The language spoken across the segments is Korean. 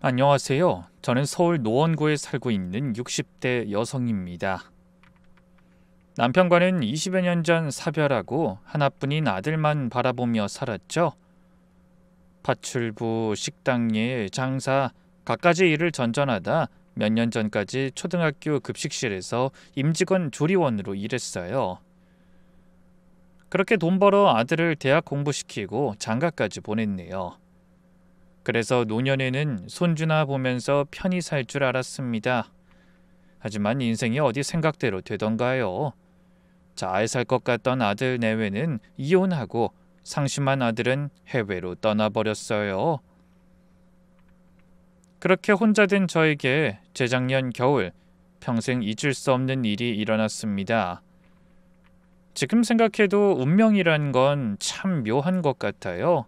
안녕하세요. 저는 서울 노원구에 살고 있는 60대 여성입니다. 남편과는 20여 년 전 사별하고 하나뿐인 아들만 바라보며 살았죠. 파출부, 식당일, 장사, 갖가지 일을 전전하다 몇 년 전까지 초등학교 급식실에서 임직원 조리원으로 일했어요. 그렇게 돈 벌어 아들을 대학 공부시키고 장가까지 보냈네요. 그래서 노년에는 손주나 보면서 편히 살 줄 알았습니다. 하지만 인생이 어디 생각대로 되던가요? 잘 살 것 같던 아들 내외는 이혼하고 상심한 아들은 해외로 떠나버렸어요. 그렇게 혼자 된 저에게 재작년 겨울 평생 잊을 수 없는 일이 일어났습니다. 지금 생각해도 운명이란 건 참 묘한 것 같아요.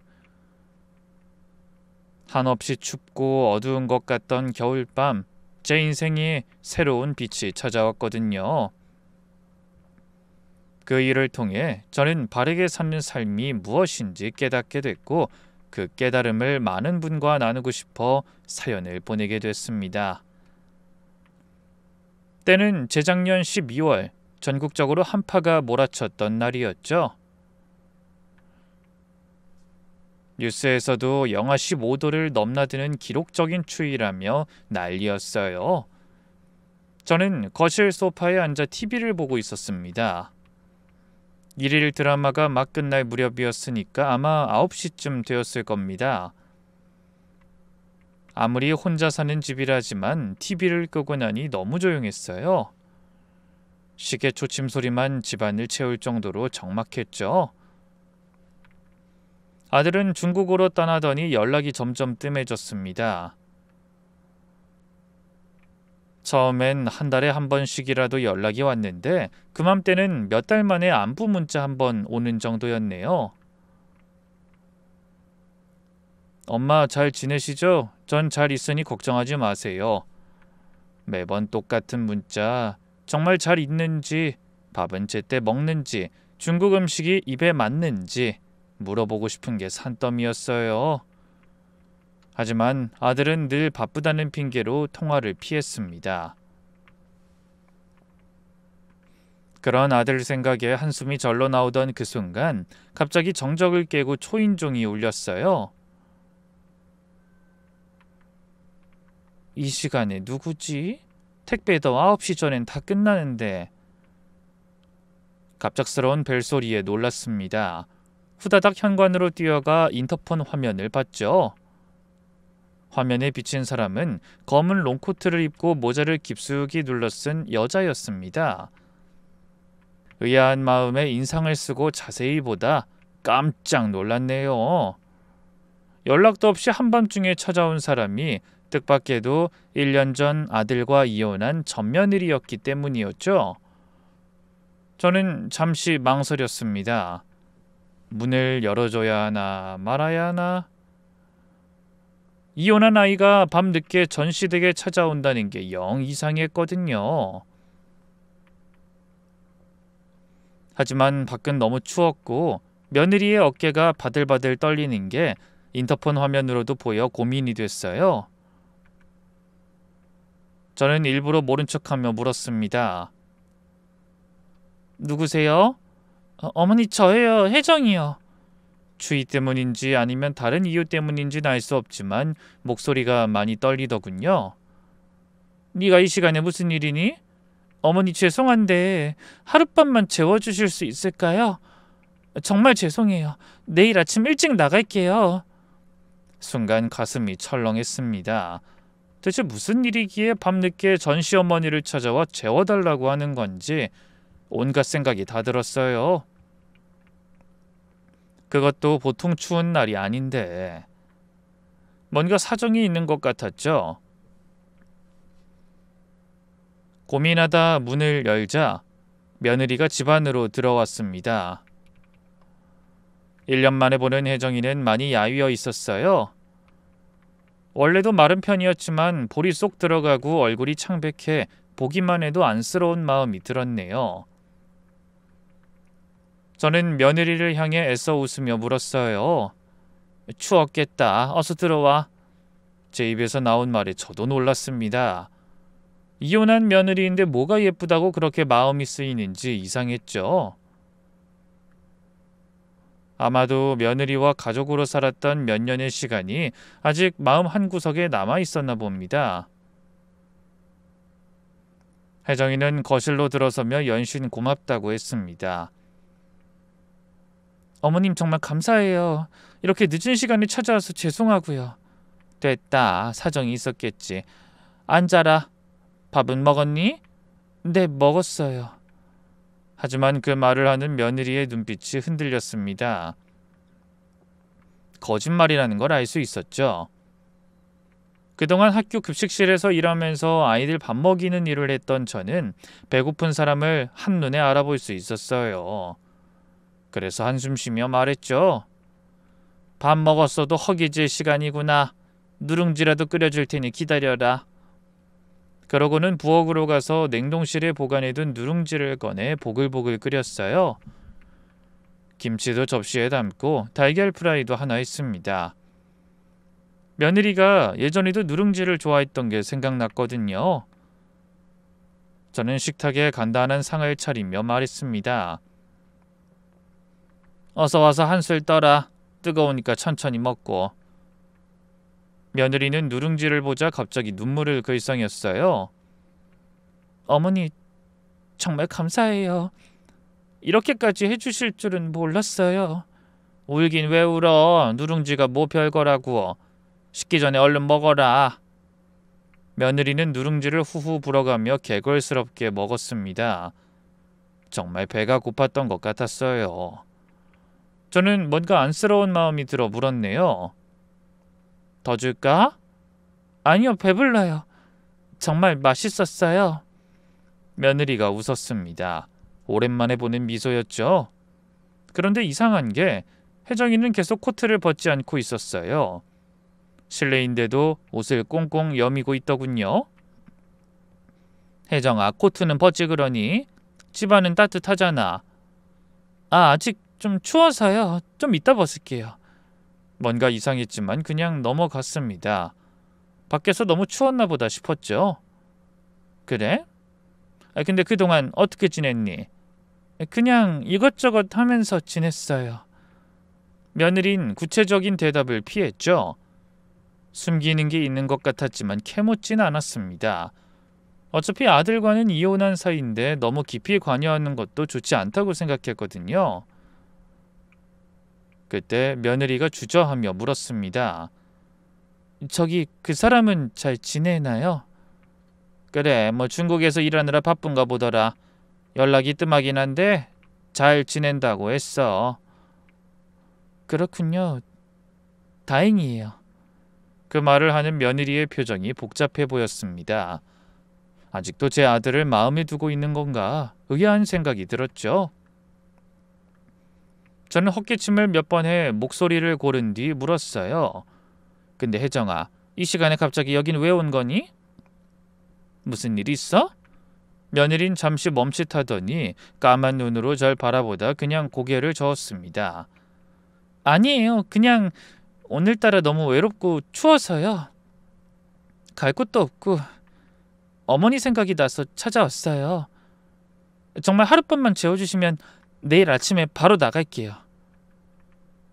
한없이 춥고 어두운 것 같던 겨울밤, 제 인생에 새로운 빛이 찾아왔거든요. 그 일을 통해 저는 바르게 사는 삶이 무엇인지 깨닫게 됐고 그 깨달음을 많은 분과 나누고 싶어 사연을 보내게 됐습니다. 때는 재작년 12월 전국적으로 한파가 몰아쳤던 날이었죠. 뉴스에서도 영하 15도를 넘나드는 기록적인 추위라며 난리였어요. 저는 거실 소파에 앉아 TV를 보고 있었습니다. 일일 드라마가 막 끝날 무렵이었으니까 아마 9시쯤 되었을 겁니다. 아무리 혼자 사는 집이라지만 TV를 끄고 나니 너무 조용했어요. 시계 초침 소리만 집안을 채울 정도로 적막했죠. 아들은 중국으로 떠나더니 연락이 점점 뜸해졌습니다. 처음엔 한 달에 한 번씩이라도 연락이 왔는데 그맘때는 몇 달 만에 안부 문자 한 번 오는 정도였네요. 엄마 잘 지내시죠? 전 잘 있으니 걱정하지 마세요. 매번 똑같은 문자, 정말 잘 있는지, 밥은 제때 먹는지, 중국 음식이 입에 맞는지 물어보고 싶은 게 산더미였어요. 하지만 아들은 늘 바쁘다는 핑계로 통화를 피했습니다. 그런 아들 생각에 한숨이 절로 나오던 그 순간 갑자기 정적을 깨고 초인종이 울렸어요. 이 시간에 누구지? 택배도 9시 전엔 다 끝나는데. 갑작스러운 벨소리에 놀랐습니다. 후다닥 현관으로 뛰어가 인터폰 화면을 봤죠. 화면에 비친 사람은 검은 롱코트를 입고 모자를 깊숙이 눌러쓴 여자였습니다. 의아한 마음에 인상을 쓰고 자세히 보다 깜짝 놀랐네요. 연락도 없이 한밤중에 찾아온 사람이 뜻밖에도 1년 전 아들과 이혼한 맏며느리였기 때문이었죠. 저는 잠시 망설였습니다. 문을 열어줘야 하나 말아야 하나? 이혼한 아이가 밤늦게 전시댁에 찾아온다는 게 영 이상했거든요. 하지만 밖은 너무 추웠고 며느리의 어깨가 바들바들 떨리는 게 인터폰 화면으로도 보여 고민이 됐어요. 저는 일부러 모른 척하며 물었습니다. 누구세요? 어머니 저예요. 혜정이요. 추위 때문인지 아니면 다른 이유 때문인지는 알 수 없지만 목소리가 많이 떨리더군요. 네가 이 시간에 무슨 일이니? 어머니 죄송한데 하룻밤만 재워주실 수 있을까요? 정말 죄송해요. 내일 아침 일찍 나갈게요. 순간 가슴이 철렁했습니다. 대체 무슨 일이기에 밤늦게 전시어머니를 찾아와 재워달라고 하는 건지 온갖 생각이 다 들었어요. 그것도 보통 추운 날이 아닌데 뭔가 사정이 있는 것 같았죠. 고민하다 문을 열자 며느리가 집 안으로 들어왔습니다. 1년 만에 보는 혜정이는 많이 야위어 있었어요. 원래도 마른 편이었지만 볼이 쏙 들어가고 얼굴이 창백해 보기만 해도 안쓰러운 마음이 들었네요. 저는 며느리를 향해 애써 웃으며 물었어요. 추웠겠다. 어서 들어와. 제 입에서 나온 말에 저도 놀랐습니다. 이혼한 며느리인데 뭐가 예쁘다고 그렇게 마음이 쓰이는지 이상했죠. 아마도 며느리와 가족으로 살았던 몇 년의 시간이 아직 마음 한구석에 남아 있었나 봅니다. 혜정이는 거실로 들어서며 연신 고맙다고 했습니다. 어머님 정말 감사해요. 이렇게 늦은 시간에 찾아와서 죄송하고요. 됐다. 사정이 있었겠지. 앉아라. 밥은 먹었니? 네, 먹었어요. 하지만 그 말을 하는 며느리의 눈빛이 흔들렸습니다. 거짓말이라는 걸 알 수 있었죠. 그동안 학교 급식실에서 일하면서 아이들 밥 먹이는 일을 했던 저는 배고픈 사람을 한눈에 알아볼 수 있었어요. 그래서 한숨 쉬며 말했죠. 밥 먹었어도 허기질 시간이구나. 누룽지라도 끓여줄 테니 기다려라. 그러고는 부엌으로 가서 냉동실에 보관해둔 누룽지를 꺼내 보글보글 끓였어요. 김치도 접시에 담고 달걀 프라이도 하나 있습니다. 며느리가 예전에도 누룽지를 좋아했던 게 생각났거든요. 저는 식탁에 간단한 상을 차리며 말했습니다. 어서 와서 한술 떠라. 뜨거우니까 천천히 먹고. 며느리는 누룽지를 보자 갑자기 눈물을 글썽였어요. 어머니, 정말 감사해요. 이렇게까지 해주실 줄은 몰랐어요. 울긴 왜 울어. 누룽지가 뭐 별거라고. 식기 전에 얼른 먹어라. 며느리는 누룽지를 후후 불어가며 개걸스럽게 먹었습니다. 정말 배가 고팠던 것 같았어요. 저는 뭔가 안쓰러운 마음이 들어 물었네요. 더 줄까? 아니요, 배불러요. 정말 맛있었어요. 며느리가 웃었습니다. 오랜만에 보는 미소였죠. 그런데 이상한 게 혜정이는 계속 코트를 벗지 않고 있었어요. 실내인데도 옷을 꽁꽁 여미고 있더군요. 혜정아, 코트는 벗지 그러니? 집안은 따뜻하잖아. 아직 좀 추워서요. 좀 이따 벗을게요. 뭔가 이상했지만 그냥 넘어갔습니다. 밖에서 너무 추웠나 보다 싶었죠. 그래? 근데 그동안 어떻게 지냈니? 그냥 이것저것 하면서 지냈어요. 며느린 구체적인 대답을 피했죠. 숨기는 게 있는 것 같았지만 캐묻진 않았습니다. 어차피 아들과는 이혼한 사이인데 너무 깊이 관여하는 것도 좋지 않다고 생각했거든요. 그때 며느리가 주저하며 물었습니다. 저기 그 사람은 잘 지내나요? 그래, 뭐 중국에서 일하느라 바쁜가 보더라. 연락이 뜸하긴 한데 잘 지낸다고 했어. 그렇군요. 다행이에요. 그 말을 하는 며느리의 표정이 복잡해 보였습니다. 아직도 제 아들을 마음에 두고 있는 건가 의아한 생각이 들었죠. 저는 헛기침을 몇 번 해 목소리를 고른 뒤 물었어요. 근데 혜정아, 이 시간에 갑자기 여긴 왜 온 거니? 무슨 일 있어? 며느린 잠시 멈칫하더니 까만 눈으로 절 바라보다 그냥 고개를 저었습니다. 아니에요. 그냥 오늘따라 너무 외롭고 추워서요. 갈 곳도 없고 어머니 생각이 나서 찾아왔어요. 정말 하룻밤만 재워주시면 내일 아침에 바로 나갈게요.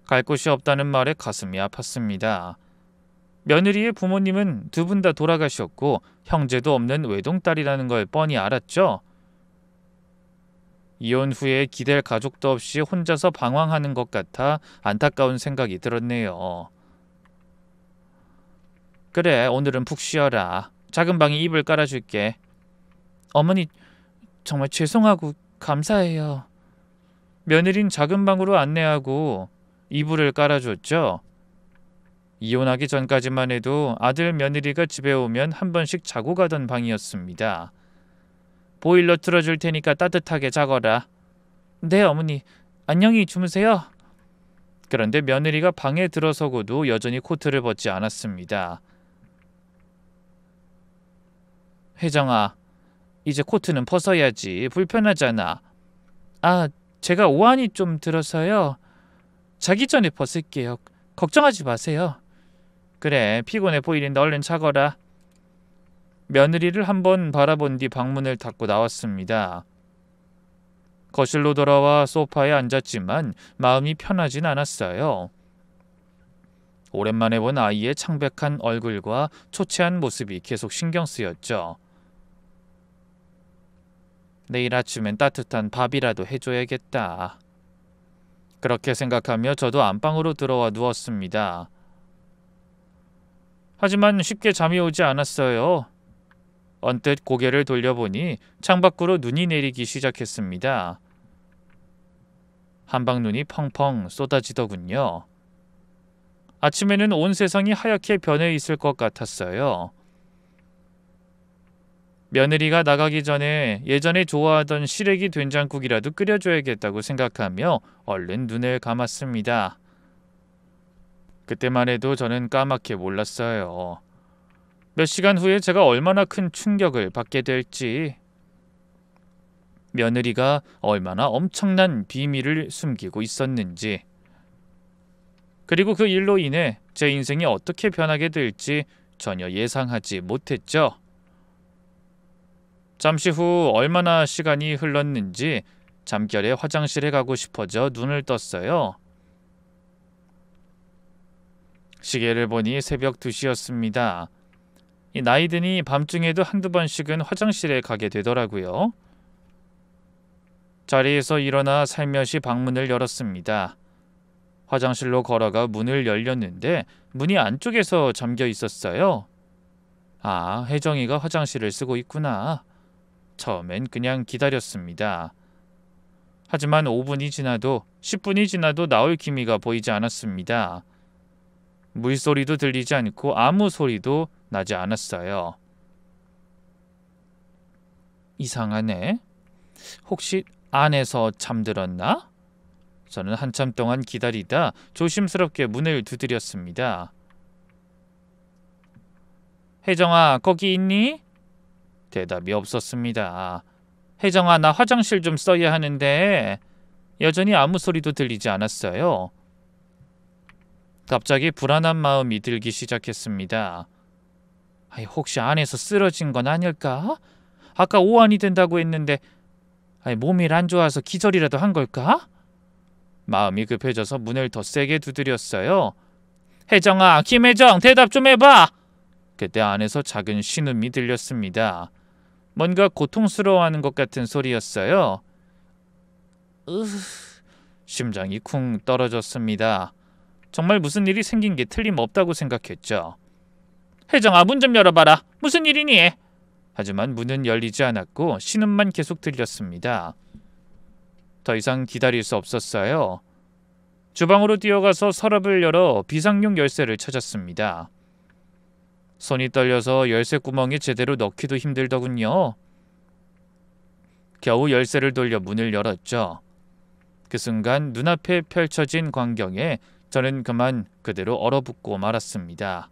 갈 곳이 없다는 말에 가슴이 아팠습니다. 며느리의 부모님은 두 분 다 돌아가셨고 형제도 없는 외동딸이라는 걸 뻔히 알았죠. 이혼 후에 기댈 가족도 없이 혼자서 방황하는 것 같아 안타까운 생각이 들었네요. 그래, 오늘은 푹 쉬어라. 작은 방에 이불 깔아줄게. 어머니, 정말 죄송하고 감사해요. 며느린 작은 방으로 안내하고 이불을 깔아줬죠. 이혼하기 전까지만 해도 아들 며느리가 집에 오면 한 번씩 자고 가던 방이었습니다. 보일러 틀어줄 테니까 따뜻하게 자거라. 네, 어머니. 안녕히 주무세요. 그런데 며느리가 방에 들어서고도 여전히 코트를 벗지 않았습니다. 혜정아, 이제 코트는 벗어야지. 불편하잖아. 아, 제가 오한이 좀 들어서요. 자기 전에 벗을게요. 걱정하지 마세요. 그래, 피곤해 보이는데 얼른 자거라. 며느리를 한번 바라본 뒤 방문을 닫고 나왔습니다. 거실로 돌아와 소파에 앉았지만 마음이 편하진 않았어요. 오랜만에 본 아이의 창백한 얼굴과 초췌한 모습이 계속 신경 쓰였죠. 내일 아침엔 따뜻한 밥이라도 해줘야겠다. 그렇게 생각하며 저도 안방으로 들어와 누웠습니다. 하지만 쉽게 잠이 오지 않았어요. 언뜻 고개를 돌려보니 창밖으로 눈이 내리기 시작했습니다. 한방눈이 펑펑 쏟아지더군요. 아침에는 온 세상이 하얗게 변해 있을 것 같았어요. 며느리가 나가기 전에 예전에 좋아하던 시래기 된장국이라도 끓여줘야겠다고 생각하며 얼른 눈을 감았습니다. 그때만 해도 저는 까맣게 몰랐어요. 몇 시간 후에 제가 얼마나 큰 충격을 받게 될지. 며느리가 얼마나 엄청난 비밀을 숨기고 있었는지. 그리고 그 일로 인해 제 인생이 어떻게 변하게 될지 전혀 예상하지 못했죠. 잠시 후 얼마나 시간이 흘렀는지 잠결에 화장실에 가고 싶어져 눈을 떴어요. 시계를 보니 새벽 2시였습니다. 나이 드니 밤중에도 한두 번씩은 화장실에 가게 되더라고요. 자리에서 일어나 살며시 방문을 열었습니다. 화장실로 걸어가 문을 열렸는데 문이 안쪽에서 잠겨 있었어요. 아, 혜정이가 화장실을 쓰고 있구나. 처음엔 그냥 기다렸습니다. 하지만 5분이 지나도 10분이 지나도 나올 기미가 보이지 않았습니다. 물소리도 들리지 않고 아무 소리도 나지 않았어요. 이상하네. 혹시 안에서 잠들었나? 저는 한참 동안 기다리다 조심스럽게 문을 두드렸습니다. 혜정아, 거기 있니? 대답이 없었습니다. 혜정아, 나 화장실 좀 써야 하는데. 여전히 아무 소리도 들리지 않았어요. 갑자기 불안한 마음이 들기 시작했습니다. 혹시 안에서 쓰러진 건 아닐까? 아까 오한이 된다고 했는데 몸이 안 좋아서 기절이라도 한 걸까? 마음이 급해져서 문을 더 세게 두드렸어요. 혜정아, 김혜정, 대답 좀 해봐! 그때 안에서 작은 신음이 들렸습니다. 뭔가 고통스러워하는 것 같은 소리였어요. 심장이 쿵 떨어졌습니다. 정말 무슨 일이 생긴 게 틀림없다고 생각했죠. 혜정아, 문 좀 열어봐라. 무슨 일이니? 하지만 문은 열리지 않았고 신음만 계속 들렸습니다. 더 이상 기다릴 수 없었어요. 주방으로 뛰어가서 서랍을 열어 비상용 열쇠를 찾았습니다. 손이 떨려서 열쇠 구멍에 제대로 넣기도 힘들더군요. 겨우 열쇠를 돌려 문을 열었죠. 그 순간 눈앞에 펼쳐진 광경에 저는 그만 그대로 얼어붙고 말았습니다.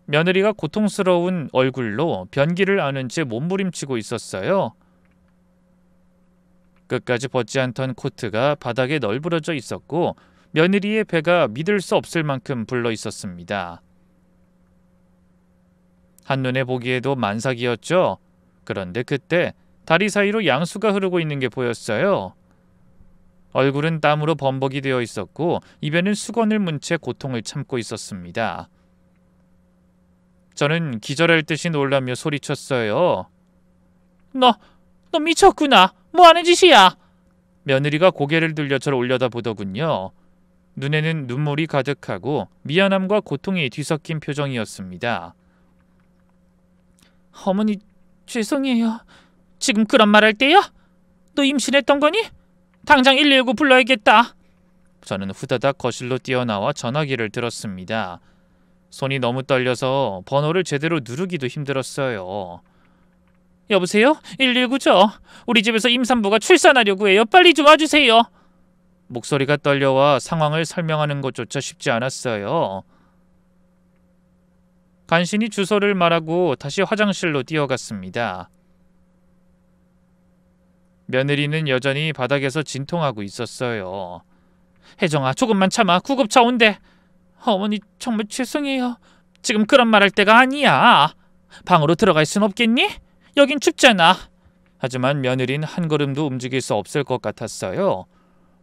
며느리가 고통스러운 얼굴로 변기를 아는 채 몸부림치고 있었어요. 끝까지 벗지 않던 코트가 바닥에 널브러져 있었고 며느리의 배가 믿을 수 없을 만큼 불러 있었습니다. 한눈에 보기에도 만삭이었죠. 그런데 그때 다리 사이로 양수가 흐르고 있는 게 보였어요. 얼굴은 땀으로 범벅이 되어 있었고 입에는 수건을 문 채 고통을 참고 있었습니다. 저는 기절할 듯이 놀라며 소리쳤어요. 너 미쳤구나. 뭐 하는 짓이야? 며느리가 고개를 들려 저를 올려다보더군요. 눈에는 눈물이 가득하고 미안함과 고통이 뒤섞인 표정이었습니다. 어머니, 죄송해요. 지금 그런 말 할 때야? 너 임신했던 거니? 당장 119 불러야겠다. 저는 후다닥 거실로 뛰어나와 전화기를 들었습니다. 손이 너무 떨려서 번호를 제대로 누르기도 힘들었어요. 여보세요? 119죠? 우리 집에서 임산부가 출산하려고 해요. 빨리 좀 와주세요. 목소리가 떨려와 상황을 설명하는 것조차 쉽지 않았어요. 간신히 주소를 말하고 다시 화장실로 뛰어갔습니다. 며느리는 여전히 바닥에서 진통하고 있었어요. 혜정아, 조금만 참아. 구급차 온대. 어머니 정말 죄송해요. 지금 그런 말할 때가 아니야. 방으로 들어갈 순 없겠니? 여긴 춥잖아. 하지만 며느리는 한 걸음도 움직일 수 없을 것 같았어요.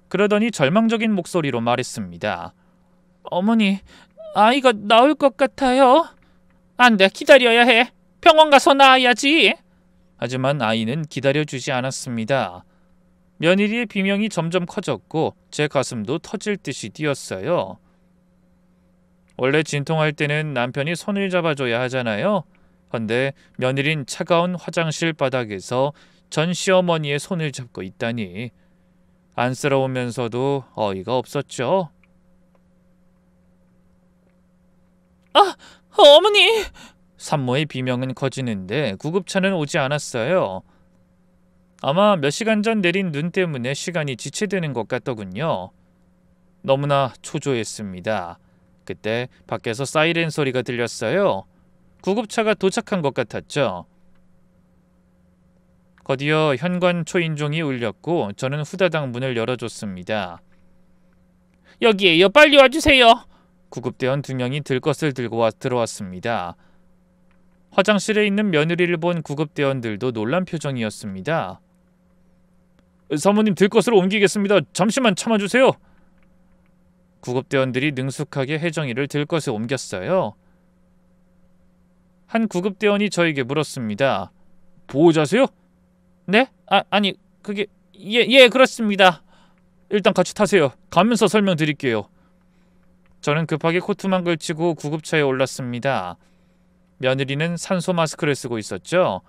그러더니 절망적인 목소리로 말했습니다. 어머니, 아이가 나올 것 같아요. 안 돼, 기다려야 해. 병원 가서 나아야지. 하지만 아이는 기다려주지 않았습니다. 며느리의 비명이 점점 커졌고 제 가슴도 터질 듯이 뛰었어요. 원래 진통할 때는 남편이 손을 잡아줘야 하잖아요. 헌데 며느린 차가운 화장실 바닥에서 전 시어머니의 손을 잡고 있다니 안쓰러우면서도 어이가 없었죠. 아, 어머니! 산모의 비명은 커지는데 구급차는 오지 않았어요. 아마 몇 시간 전 내린 눈 때문에 시간이 지체되는 것 같더군요. 너무나 초조했습니다. 그때 밖에서 사이렌 소리가 들렸어요. 구급차가 도착한 것 같았죠. 곧이어 현관 초인종이 울렸고 저는 후다닥 문을 열어줬습니다. 여기에요. 빨리 와주세요. 구급대원 2명이 들것을 들고 들어왔습니다. 화장실에 있는 며느리를 본 구급대원들도 놀란 표정이었습니다. 사모님 들것으로 옮기겠습니다. 잠시만 참아주세요. 구급대원들이 능숙하게 혜정이를 들것에 옮겼어요. 한 구급대원이 저에게 물었습니다. 보호자세요? 네? 아니 그게 예 그렇습니다. 일단 같이 타세요. 가면서 설명드릴게요. 저는 급하게 코트만 걸치고 구급차에 올랐습니다. 며느리는 산소 마스크를 쓰고 있었죠.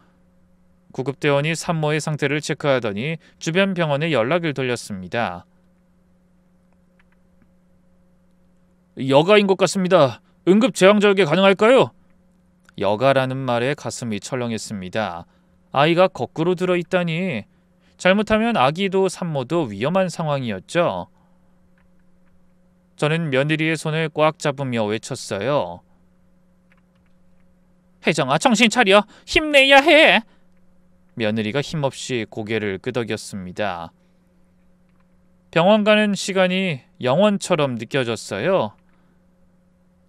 구급대원이 산모의 상태를 체크하더니 주변 병원에 연락을 돌렸습니다. 여가인 것 같습니다. 응급 제왕절개 가능할까요? 여가라는 말에 가슴이 철렁했습니다. 아이가 거꾸로 들어있다니. 잘못하면 아기도 산모도 위험한 상황이었죠. 저는 며느리의 손을 꽉 잡으며 외쳤어요. 혜정아, 정신 차려. 힘내야 해. 며느리가 힘없이 고개를 끄덕였습니다. 병원 가는 시간이 영원처럼 느껴졌어요.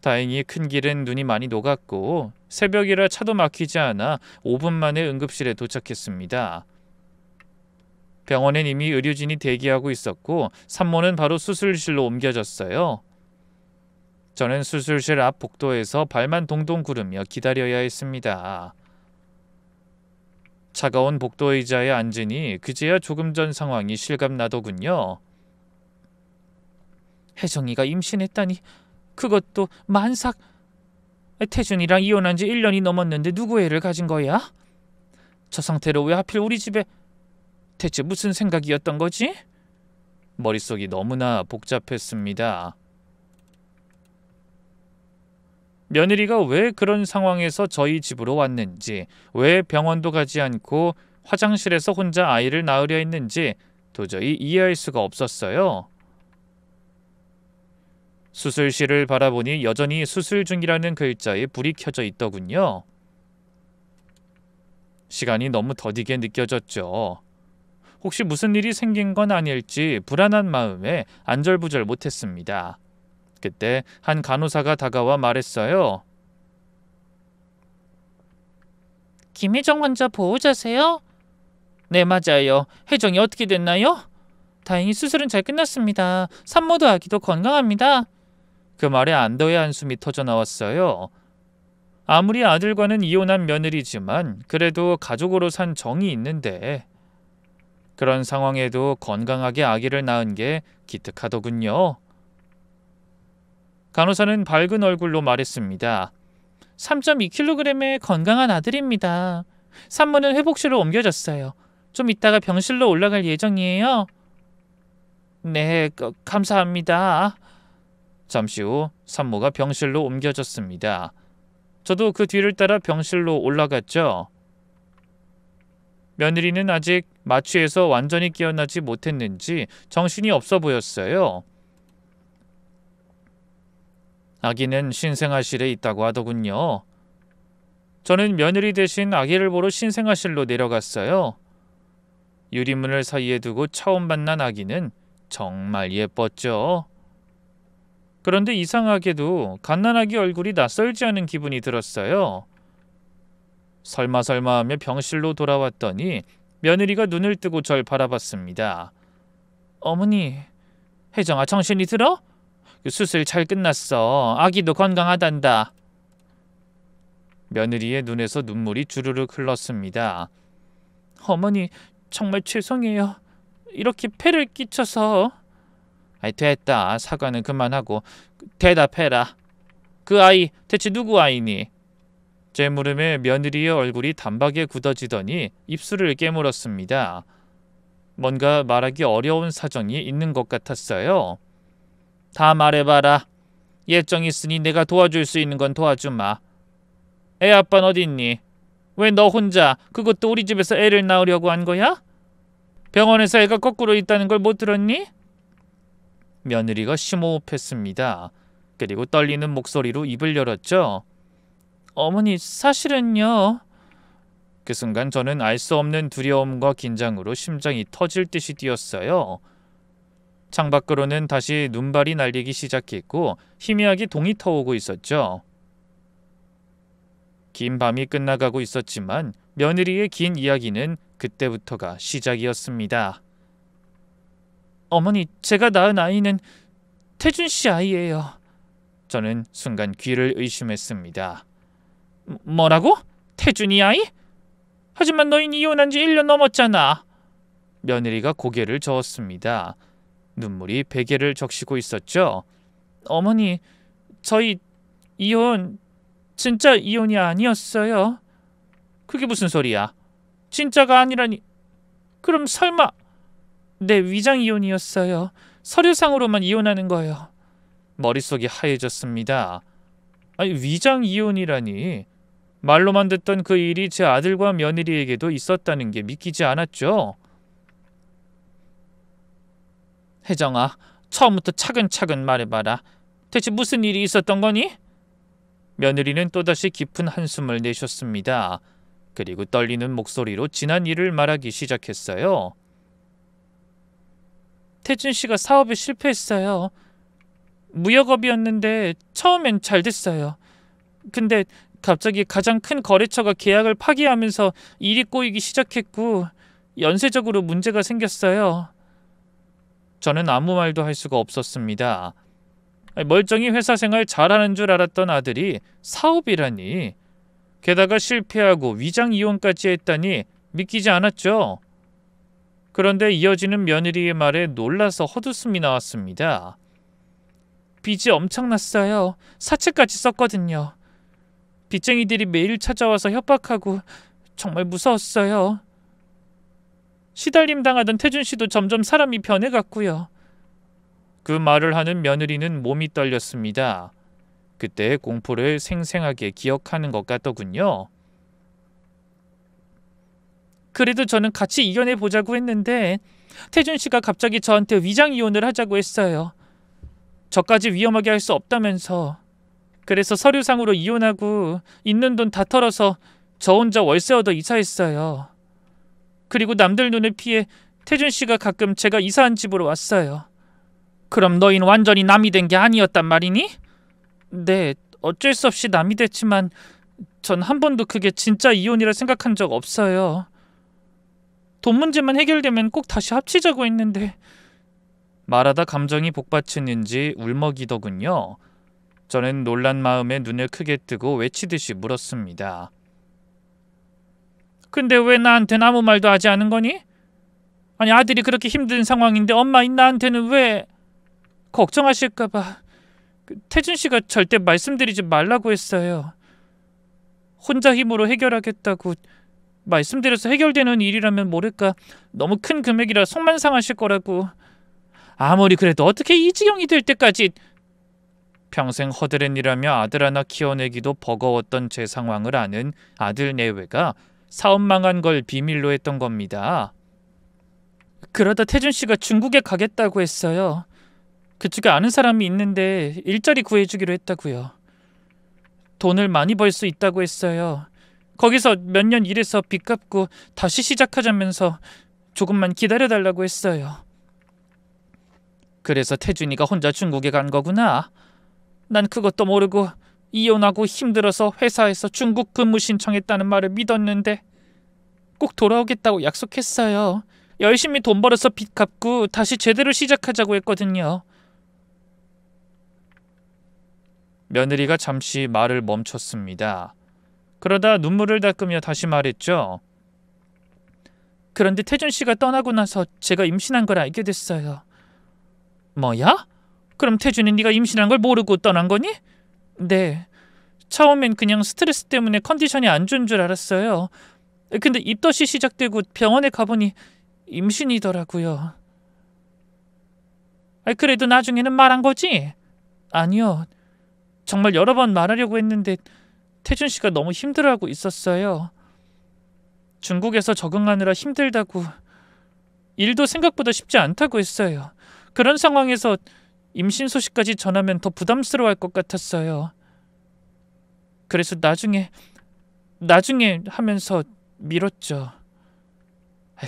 다행히 큰 길은 눈이 많이 녹았고 새벽이라 차도 막히지 않아 5분 만에 응급실에 도착했습니다. 병원엔 이미 의료진이 대기하고 있었고 산모는 바로 수술실로 옮겨졌어요. 저는 수술실 앞 복도에서 발만 동동 구르며 기다려야 했습니다. 차가운 복도 의자에 앉으니 그제야 조금 전 상황이 실감나더군요. 혜정이가 임신했다니, 그것도 만삭. 태준이랑 이혼한 지 1년이 넘었는데 누구 애를 가진 거야? 저 상태로 왜 하필 우리 집에... 대체 무슨 생각이었던 거지? 머릿속이 너무나 복잡했습니다. 며느리가 왜 그런 상황에서 저희 집으로 왔는지, 왜 병원도 가지 않고 화장실에서 혼자 아이를 낳으려 했는지 도저히 이해할 수가 없었어요. 수술실을 바라보니 여전히 수술 중이라는 글자에 불이 켜져 있더군요. 시간이 너무 더디게 느껴졌죠. 혹시 무슨 일이 생긴 건 아닐지 불안한 마음에 안절부절 못했습니다. 그때 한 간호사가 다가와 말했어요. 김혜정 환자 보호자세요? 네, 맞아요. 혜정이 어떻게 됐나요? 다행히 수술은 잘 끝났습니다. 산모도 아기도 건강합니다. 그 말에 안도의 한숨이 터져나왔어요. 아무리 아들과는 이혼한 며느리지만 그래도 가족으로 산 정이 있는데 그런 상황에도 건강하게 아기를 낳은 게 기특하더군요. 간호사는 밝은 얼굴로 말했습니다. 3.2kg의 건강한 아들입니다. 산모는 회복실로 옮겨졌어요. 좀 이따가 병실로 올라갈 예정이에요. 네, 감사합니다. 잠시 후 산모가 병실로 옮겨졌습니다. 저도 그 뒤를 따라 병실로 올라갔죠. 며느리는 아직 마취에서 완전히 깨어나지 못했는지 정신이 없어 보였어요. 아기는 신생아실에 있다고 하더군요. 저는 며느리 대신 아기를 보러 신생아실로 내려갔어요. 유리문을 사이에 두고 처음 만난 아기는 정말 예뻤죠. 그런데 이상하게도 갓난아기 얼굴이 낯설지 않은 기분이 들었어요. 설마 하며 병실로 돌아왔더니 며느리가 눈을 뜨고 절 바라봤습니다. 어머니, 혜정아 정신이 들어? 수술 잘 끝났어. 아기도 건강하단다. 며느리의 눈에서 눈물이 주르륵 흘렀습니다. 어머니, 정말 죄송해요. 이렇게 폐를 끼쳐서. 됐다. 사과는 그만하고 대답해라. 그 아이 대체 누구 아이니? 제 물음에 며느리의 얼굴이 단박에 굳어지더니 입술을 깨물었습니다. 뭔가 말하기 어려운 사정이 있는 것 같았어요. 다 말해봐라. 예정 있으니 내가 도와줄 수 있는 건 도와주마. 애 아빠는 어딨니? 왜 너 혼자 그것도 우리 집에서 애를 낳으려고 한 거야? 병원에서 애가 거꾸로 있다는 걸 못 들었니? 며느리가 심호흡했습니다. 그리고 떨리는 목소리로 입을 열었죠. 어머니, 사실은요. 그 순간 저는 알 수 없는 두려움과 긴장으로 심장이 터질 듯이 뛰었어요. 창밖으로는 다시 눈발이 날리기 시작했고 희미하게 동이 터오고 있었죠. 긴 밤이 끝나가고 있었지만 며느리의 긴 이야기는 그때부터가 시작이었습니다. 어머니, 제가 낳은 아이는 태준 씨 아이예요. 저는 순간 귀를 의심했습니다. 뭐라고? 태준이 아이? 하지만 너희는 이혼한 지 1년 넘었잖아. 며느리가 고개를 저었습니다. 눈물이 베개를 적시고 있었죠. 어머니, 저희 이혼 진짜 이혼이 아니었어요. 그게 무슨 소리야? 진짜가 아니라니. 그럼 설마. 네, 위장 이혼이었어요. 서류상으로만 이혼하는 거예요. 머릿속이 하얘졌습니다. 아니, 위장 이혼이라니. 말로만 듣던 그 일이 제 아들과 며느리에게도 있었다는 게 믿기지 않았죠. 혜정아, 처음부터 차근차근 말해봐라. 대체 무슨 일이 있었던 거니? 며느리는 또다시 깊은 한숨을 내셨습니다. 그리고 떨리는 목소리로 지난 일을 말하기 시작했어요. 태준 씨가 사업에 실패했어요. 무역업이었는데 처음엔 잘 됐어요. 근데 갑자기 가장 큰 거래처가 계약을 파기하면서 일이 꼬이기 시작했고 연쇄적으로 문제가 생겼어요. 저는 아무 말도 할 수가 없었습니다. 멀쩡히 회사 생활 잘하는 줄 알았던 아들이 사업이라니. 게다가 실패하고 위장 이혼까지 했다니 믿기지 않았죠. 그런데 이어지는 며느리의 말에 놀라서 헛웃음이 나왔습니다. 빚이 엄청났어요. 사채까지 썼거든요. 빚쟁이들이 매일 찾아와서 협박하고 정말 무서웠어요. 시달림 당하던 태준 씨도 점점 사람이 변해갔고요. 그 말을 하는 며느리는 몸이 떨렸습니다. 그때의 공포를 생생하게 기억하는 것 같더군요. 그래도 저는 같이 이겨내 보자고 했는데 태준 씨가 갑자기 저한테 위장 이혼을 하자고 했어요. 저까지 위험하게 할 수 없다면서. 그래서 서류상으로 이혼하고 있는 돈 다 털어서 저 혼자 월세 얻어 이사했어요. 그리고 남들 눈을 피해 태준 씨가 가끔 제가 이사한 집으로 왔어요. 그럼 너희는 완전히 남이 된 게 아니었단 말이니? 네, 어쩔 수 없이 남이 됐지만 전 한 번도 그게 진짜 이혼이라 생각한 적 없어요. 돈 문제만 해결되면 꼭 다시 합치자고 했는데. 말하다 감정이 복받쳤는지 울먹이더군요. 저는 놀란 마음에 눈을 크게 뜨고 외치듯이 물었습니다. 근데 왜 나한텐 아무 말도 하지 않은 거니? 아니, 아들이 그렇게 힘든 상황인데 엄마인 나한테는 왜? 걱정하실까봐 태준 씨가 절대 말씀드리지 말라고 했어요. 혼자 힘으로 해결하겠다고 말씀드려서 해결되는 일이라면 모를까 너무 큰 금액이라 속만 상하실 거라고. 아무리 그래도 어떻게 이 지경이 될 때까지. 평생 허드렛 일하며 아들 하나 키워내기도 버거웠던 제 상황을 아는 아들 내외가 사업 망한 걸 비밀로 했던 겁니다. 그러다 태준 씨가 중국에 가겠다고 했어요. 그쪽에 아는 사람이 있는데 일자리 구해주기로 했다고요. 돈을 많이 벌 수 있다고 했어요. 거기서 몇 년 일해서 빚 갚고 다시 시작하자면서 조금만 기다려달라고 했어요. 그래서 태준이가 혼자 중국에 간 거구나. 난 그것도 모르고 이혼하고 힘들어서 회사에서 중국 근무 신청했다는 말을 믿었는데 꼭 돌아오겠다고 약속했어요. 열심히 돈 벌어서 빚 갚고 다시 제대로 시작하자고 했거든요. 며느리가 잠시 말을 멈췄습니다. 그러다 눈물을 닦으며 다시 말했죠. 그런데 태준 씨가 떠나고 나서 제가 임신한 걸 알게 됐어요. 뭐야? 그럼 태준이 네가 임신한 걸 모르고 떠난 거니? 네. 처음엔 그냥 스트레스 때문에 컨디션이 안 좋은 줄 알았어요. 근데 입덧이 시작되고 병원에 가보니 임신이더라고요. 그래도 나중에는 말한 거지? 아니요. 정말 여러 번 말하려고 했는데 태준 씨가 너무 힘들어하고 있었어요. 중국에서 적응하느라 힘들다고, 일도 생각보다 쉽지 않다고 했어요. 그런 상황에서 임신 소식까지 전하면 더 부담스러워할 것 같았어요. 그래서 나중에 하면서 미뤘죠.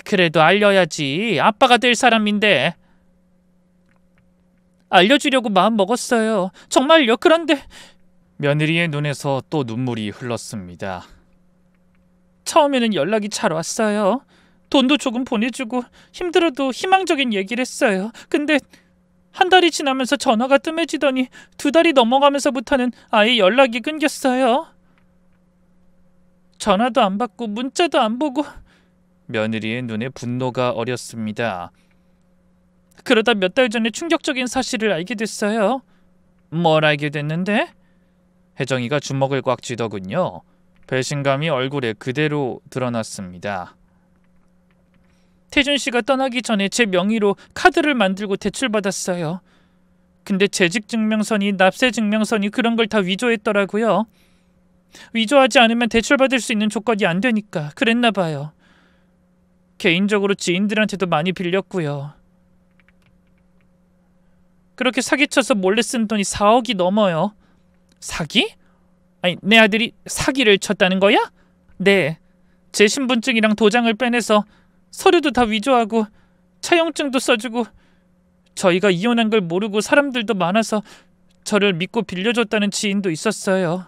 그래도 알려야지. 아빠가 될 사람인데. 알려주려고 마음 먹었어요. 정말요. 그런데 며느리의 눈에서 또 눈물이 흘렀습니다. 처음에는 연락이 잘 왔어요. 돈도 조금 보내주고 힘들어도 희망적인 얘기를 했어요. 근데 한 달이 지나면서 전화가 뜸해지더니 2달이 넘어가면서부터는 아예 연락이 끊겼어요. 전화도 안 받고 문자도 안 보고. 며느리의 눈에 분노가 어렸습니다. 그러다 몇 달 전에 충격적인 사실을 알게 됐어요. 뭘 알게 됐는데? 혜정이가 주먹을 꽉 쥐더군요. 배신감이 얼굴에 그대로 드러났습니다. 태준 씨가 떠나기 전에 제 명의로 카드를 만들고 대출받았어요. 근데 재직증명서니 납세증명서니 그런 걸 다 위조했더라고요. 위조하지 않으면 대출받을 수 있는 조건이 안 되니까 그랬나 봐요. 개인적으로 지인들한테도 많이 빌렸고요. 그렇게 사기쳐서 몰래 쓴 돈이 4억이 넘어요. 사기? 아니, 내 아들이 사기를 쳤다는 거야? 네. 제 신분증이랑 도장을 빼내서 서류도 다 위조하고 차용증도 써주고, 저희가 이혼한 걸 모르고 사람들도 많아서 저를 믿고 빌려줬다는 지인도 있었어요.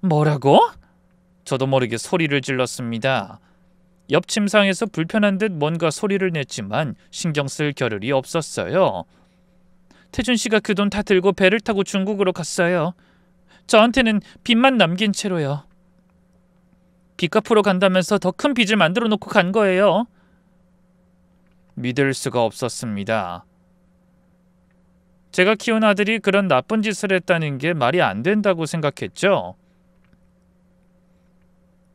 뭐라고? 저도 모르게 소리를 질렀습니다. 옆 침상에서 불편한 듯 뭔가 소리를 냈지만 신경 쓸 겨를이 없었어요. 태준 씨가 그 돈 다 들고 배를 타고 중국으로 갔어요. 저한테는 빚만 남긴 채로요. 빚 갚으러 간다면서 더 큰 빚을 만들어 놓고 간 거예요. 믿을 수가 없었습니다. 제가 키운 아들이 그런 나쁜 짓을 했다는 게 말이 안 된다고 생각했죠.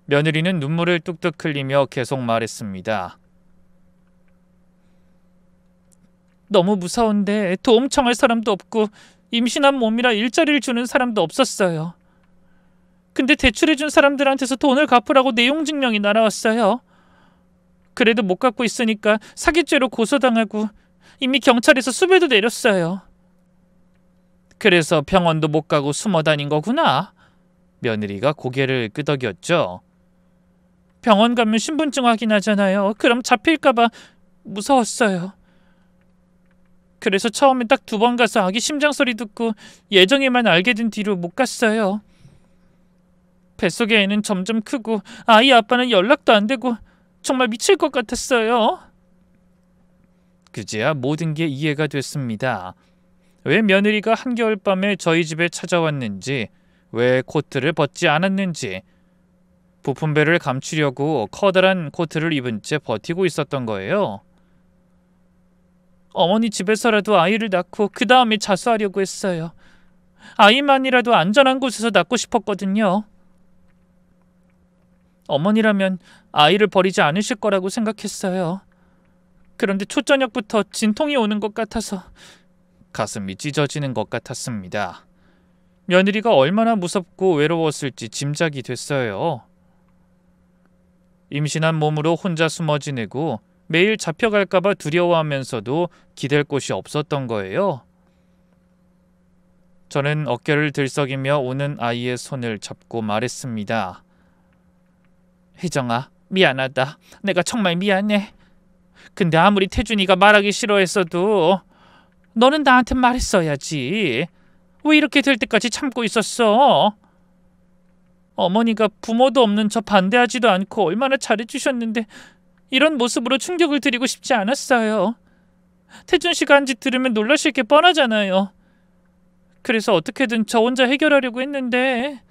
며느리는 눈물을 뚝뚝 흘리며 계속 말했습니다. 너무 무서운데 도움 청할 사람도 없고 임신한 몸이라 일자리를 주는 사람도 없었어요. 근데 대출해준 사람들한테서 돈을 갚으라고 내용증명이 날아왔어요. 그래도 못 갚고 있으니까 사기죄로 고소당하고 이미 경찰에서 수배도 내렸어요. 그래서 병원도 못 가고 숨어 다닌 거구나. 며느리가 고개를 끄덕였죠. 병원 가면 신분증 확인하잖아요. 그럼 잡힐까봐 무서웠어요. 그래서 처음엔 딱 2번 가서 아기 심장 소리 듣고 예정에만 알게 된 뒤로 못 갔어요. 뱃속의 애는 점점 크고 아이 아빠는 연락도 안 되고 정말 미칠 것 같았어요. 그제야 모든 게 이해가 됐습니다. 왜 며느리가 한겨울밤에 저희 집에 찾아왔는지, 왜 코트를 벗지 않았는지. 부품배를 감추려고 커다란 코트를 입은 채 버티고 있었던 거예요. 어머니 집에서라도 아이를 낳고 그 다음에 자수하려고 했어요. 아이만이라도 안전한 곳에서 낳고 싶었거든요. 어머니라면 아이를 버리지 않으실 거라고 생각했어요. 그런데 초저녁부터 진통이 오는 것 같아서 가슴이 찢어지는 것 같았습니다. 며느리가 얼마나 무섭고 외로웠을지 짐작이 됐어요. 임신한 몸으로 혼자 숨어 지내고 매일 잡혀갈까봐 두려워하면서도 기댈 곳이 없었던 거예요. 저는 어깨를 들썩이며 우는 아이의 손을 잡고 말했습니다. 혜정아, 미안하다. 내가 정말 미안해. 근데 아무리 태준이가 말하기 싫어했어도 너는 나한테 말했어야지. 왜 이렇게 될 때까지 참고 있었어? 어머니가 부모도 없는 저 반대하지도 않고 얼마나 잘해주셨는데 이런 모습으로 충격을 드리고 싶지 않았어요. 태준 씨가 한 짓 들으면 놀라실 게 뻔하잖아요. 그래서 어떻게든 저 혼자 해결하려고 했는데.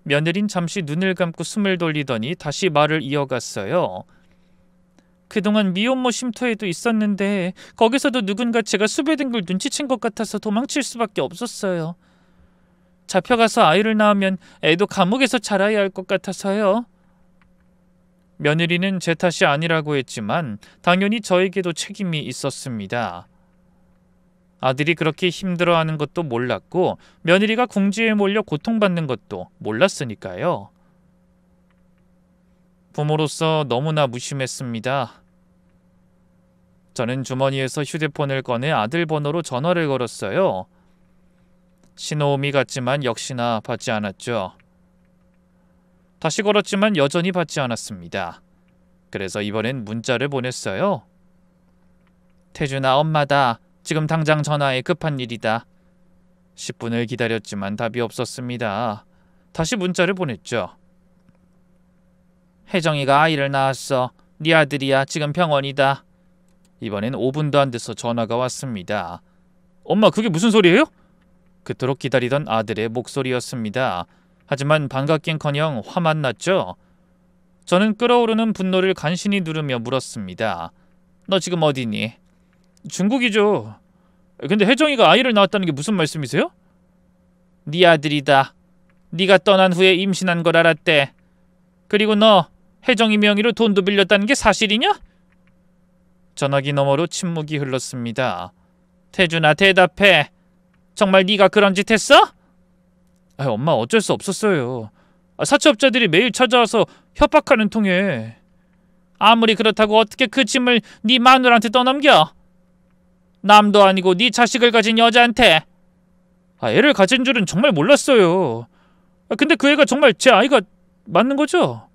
며느린 잠시 눈을 감고 숨을 돌리더니 다시 말을 이어갔어요. 그동안 미혼모 쉼터에도 있었는데 거기서도 누군가 제가 수배된 걸 눈치챈 것 같아서 도망칠 수밖에 없었어요. 잡혀가서 아이를 낳으면 애도 감옥에서 자라야 할 것 같아서요. 며느리는 제 탓이 아니라고 했지만 당연히 저에게도 책임이 있었습니다. 아들이 그렇게 힘들어하는 것도 몰랐고 며느리가 궁지에 몰려 고통받는 것도 몰랐으니까요. 부모로서 너무나 무심했습니다. 저는 주머니에서 휴대폰을 꺼내 아들 번호로 전화를 걸었어요. 신호음이 갔지만 역시나 받지 않았죠. 다시 걸었지만 여전히 받지 않았습니다. 그래서 이번엔 문자를 보냈어요. 태준아, 엄마다. 지금 당장 전화해. 급한 일이다. 10분을 기다렸지만 답이 없었습니다. 다시 문자를 보냈죠. 혜정이가 아이를 낳았어. 네 아들이야. 지금 병원이다. 이번엔 5분도 안 돼서 전화가 왔습니다. 엄마, 그게 무슨 소리예요? 그토록 기다리던 아들의 목소리였습니다. 하지만 반갑긴커녕 화만 났죠. 저는 끓어오르는 분노를 간신히 누르며 물었습니다. 너 지금 어디니? 중국이죠. 근데 혜정이가 아이를 낳았다는 게 무슨 말씀이세요? 네 아들이다. 네가 떠난 후에 임신한 걸 알았대. 그리고 너 혜정이 명의로 돈도 빌렸다는 게 사실이냐? 전화기 너머로 침묵이 흘렀습니다. 태준아, 대답해. 정말 네가 그런 짓 했어? 엄마, 어쩔 수 없었어요. 사채업자들이 매일 찾아와서 협박하는 통에. 아무리 그렇다고 어떻게 그 짐을 네 마누라한테 떠넘겨? 남도 아니고 네 자식을 가진 여자한테. 애를 가진 줄은 정말 몰랐어요. 근데 그 애가 정말 제 아이가 맞는 거죠?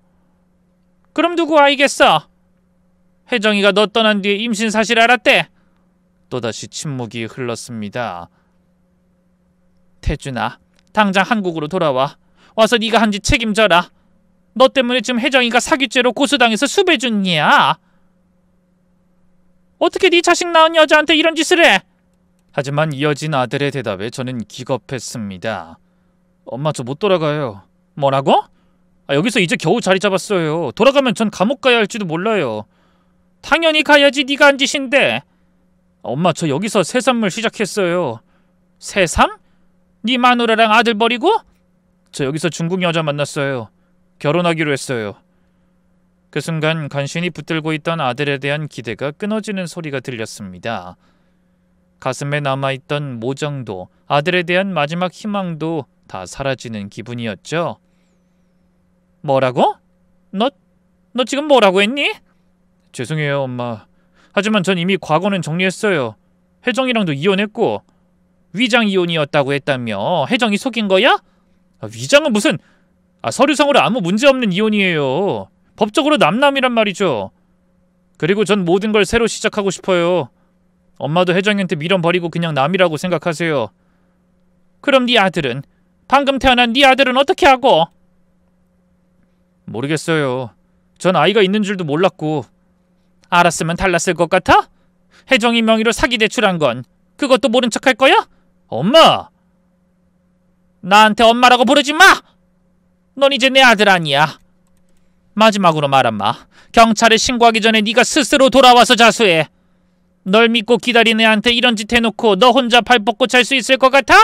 그럼 누구 아이겠어? 혜정이가 너 떠난 뒤에 임신 사실 알았대. 또다시 침묵이 흘렀습니다. 태준아, 당장 한국으로 돌아와. 와서 네가 한 짓 책임져라. 너 때문에 지금 혜정이가 사기죄로 고소당해서 수배 중이야. 어떻게 네 자식 낳은 여자한테 이런 짓을 해? 하지만 이어진 아들의 대답에 저는 기겁했습니다. 엄마, 저 못 돌아가요. 뭐라고? 여기서 이제 겨우 자리 잡았어요. 돌아가면 전 감옥 가야 할지도 몰라요. 당연히 가야지. 네가 한 짓인데. 엄마, 저 여기서 새삼을 시작했어요. 새삼? 네 마누라랑 아들 버리고? 저 여기서 중국 여자 만났어요. 결혼하기로 했어요. 그 순간 간신히 붙들고 있던 아들에 대한 기대가 끊어지는 소리가 들렸습니다. 가슴에 남아있던 모정도, 아들에 대한 마지막 희망도 다 사라지는 기분이었죠. 뭐라고? 너 지금 뭐라고 했니? 죄송해요, 엄마. 하지만 전 이미 과거는 정리했어요. 혜정이랑도 이혼했고. 위장 이혼이었다고 했다며. 혜정이 속인 거야? 위장은 무슨... 서류상으로 아무 문제 없는 이혼이에요. 법적으로 남남이란 말이죠. 그리고 전 모든 걸 새로 시작하고 싶어요. 엄마도 혜정이한테 밀어버리고 그냥 남이라고 생각하세요. 그럼 네 아들은? 방금 태어난 네 아들은 어떻게 하고? 모르겠어요. 전 아이가 있는 줄도 몰랐고. 알았으면 달랐을 것 같아? 혜정이 명의로 사기 대출한 건 그것도 모른 척 할 거야? 엄마! 나한테 엄마라고 부르지 마! 넌 이제 내 아들 아니야. 마지막으로 말한마. 경찰에 신고하기 전에 네가 스스로 돌아와서 자수해. 널 믿고 기다린 애한테 이런 짓 해놓고 너 혼자 발 뻗고 잘 수 있을 것 같아?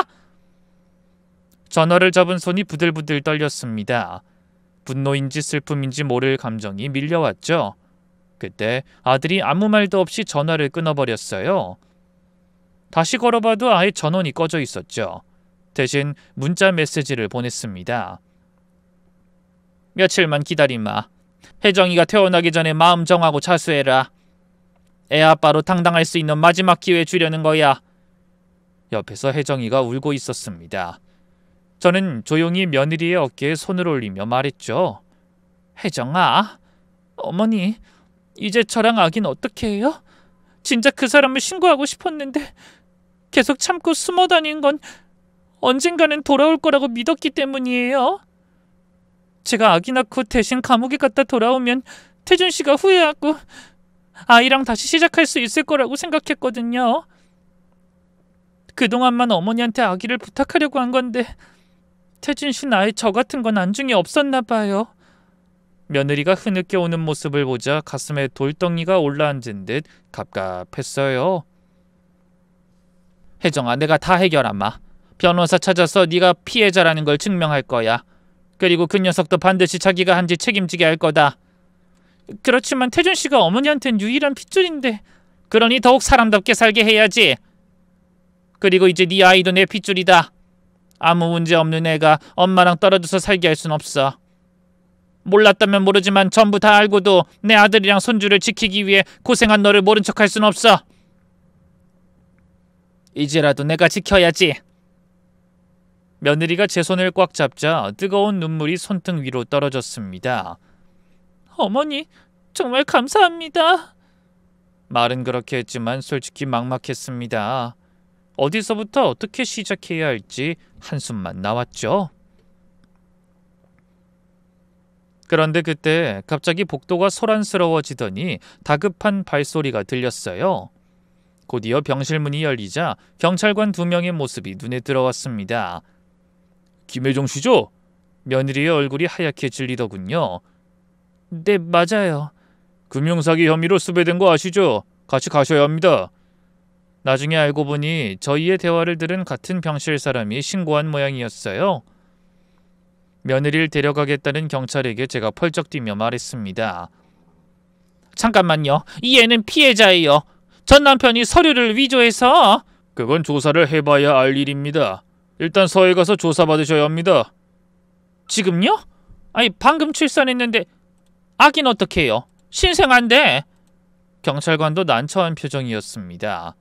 전화를 잡은 손이 부들부들 떨렸습니다. 분노인지 슬픔인지 모를 감정이 밀려왔죠. 그때 아들이 아무 말도 없이 전화를 끊어버렸어요. 다시 걸어봐도 아예 전원이 꺼져 있었죠. 대신 문자 메시지를 보냈습니다. 며칠만 기다리마. 혜정이가 태어나기 전에 마음 정하고 자수해라. 애 아빠로 당당할 수 있는 마지막 기회 주려는 거야. 옆에서 혜정이가 울고 있었습니다. 저는 조용히 며느리의 어깨에 손을 올리며 말했죠. 혜정아, 어머니, 이제 저랑 아긴 어떻게 해요? 진짜 그 사람을 신고하고 싶었는데. 계속 참고 숨어 다닌 건 언젠가는 돌아올 거라고 믿었기 때문이에요. 제가 아기 낳고 대신 감옥에 갔다 돌아오면 태준 씨가 후회하고 아이랑 다시 시작할 수 있을 거라고 생각했거든요. 그동안만 어머니한테 아기를 부탁하려고 한 건데 태준 씨 나이 저 같은 건 안중에 없었나 봐요. 며느리가 흐느껴 오는 모습을 보자 가슴에 돌덩이가 올라앉은 듯 갑갑했어요. 혜정아, 내가 다 해결하마. 변호사 찾아서 네가 피해자라는 걸 증명할 거야. 그리고 그 녀석도 반드시 자기가 한 짓 책임지게 할 거다. 그렇지만 태준 씨가 어머니한텐 유일한 핏줄인데. 그러니 더욱 사람답게 살게 해야지. 그리고 이제 네 아이도 내 핏줄이다. 아무 문제 없는 애가 엄마랑 떨어져서 살게 할 순 없어. 몰랐다면 모르지만 전부 다 알고도 내 아들이랑 손주를 지키기 위해 고생한 너를 모른 척할 순 없어. 이제라도 내가 지켜야지. 며느리가 제 손을 꽉 잡자 뜨거운 눈물이 손등 위로 떨어졌습니다. 어머니, 정말 감사합니다. 말은 그렇게 했지만 솔직히 막막했습니다. 어디서부터 어떻게 시작해야 할지 한숨만 나왔죠. 그런데 그때 갑자기 복도가 소란스러워지더니 다급한 발소리가 들렸어요. 곧이어 병실 문이 열리자 경찰관 2명의 모습이 눈에 들어왔습니다. 김혜정 씨죠? 며느리의 얼굴이 하얗게 질리더군요. 네, 맞아요. 금융사기 혐의로 수배된 거 아시죠? 같이 가셔야 합니다. 나중에 알고 보니 저희의 대화를 들은 같은 병실 사람이 신고한 모양이었어요. 며느리를 데려가겠다는 경찰에게 제가 펄쩍 뛰며 말했습니다. 잠깐만요. 이 애는 피해자예요. 전 남편이 서류를 위조해서. 그건 조사를 해봐야 알 일입니다. 일단 서해 가서 조사받으셔야 합니다. 지금요? 아니, 방금 출산했는데 아기는 어떻게 해요? 신생아인데. 경찰관도 난처한 표정이었습니다.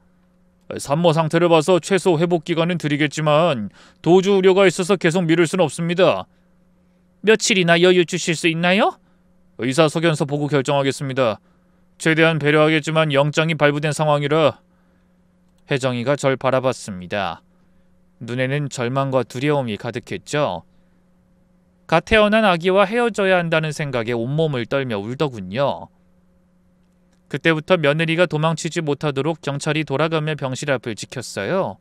산모 상태를 봐서 최소 회복 기간은 드리겠지만 도주 우려가 있어서 계속 미룰 수는 없습니다. 며칠이나 여유 주실 수 있나요? 의사소견서 보고 결정하겠습니다. 최대한 배려하겠지만 영장이 발부된 상황이라. 혜정이가 절 바라봤습니다. 눈에는 절망과 두려움이 가득했죠. 갓 태어난 아기와 헤어져야 한다는 생각에 온몸을 떨며 울더군요. 그때부터 며느리가 도망치지 못하도록 경찰이 돌아가며 병실 앞을 지켰어요.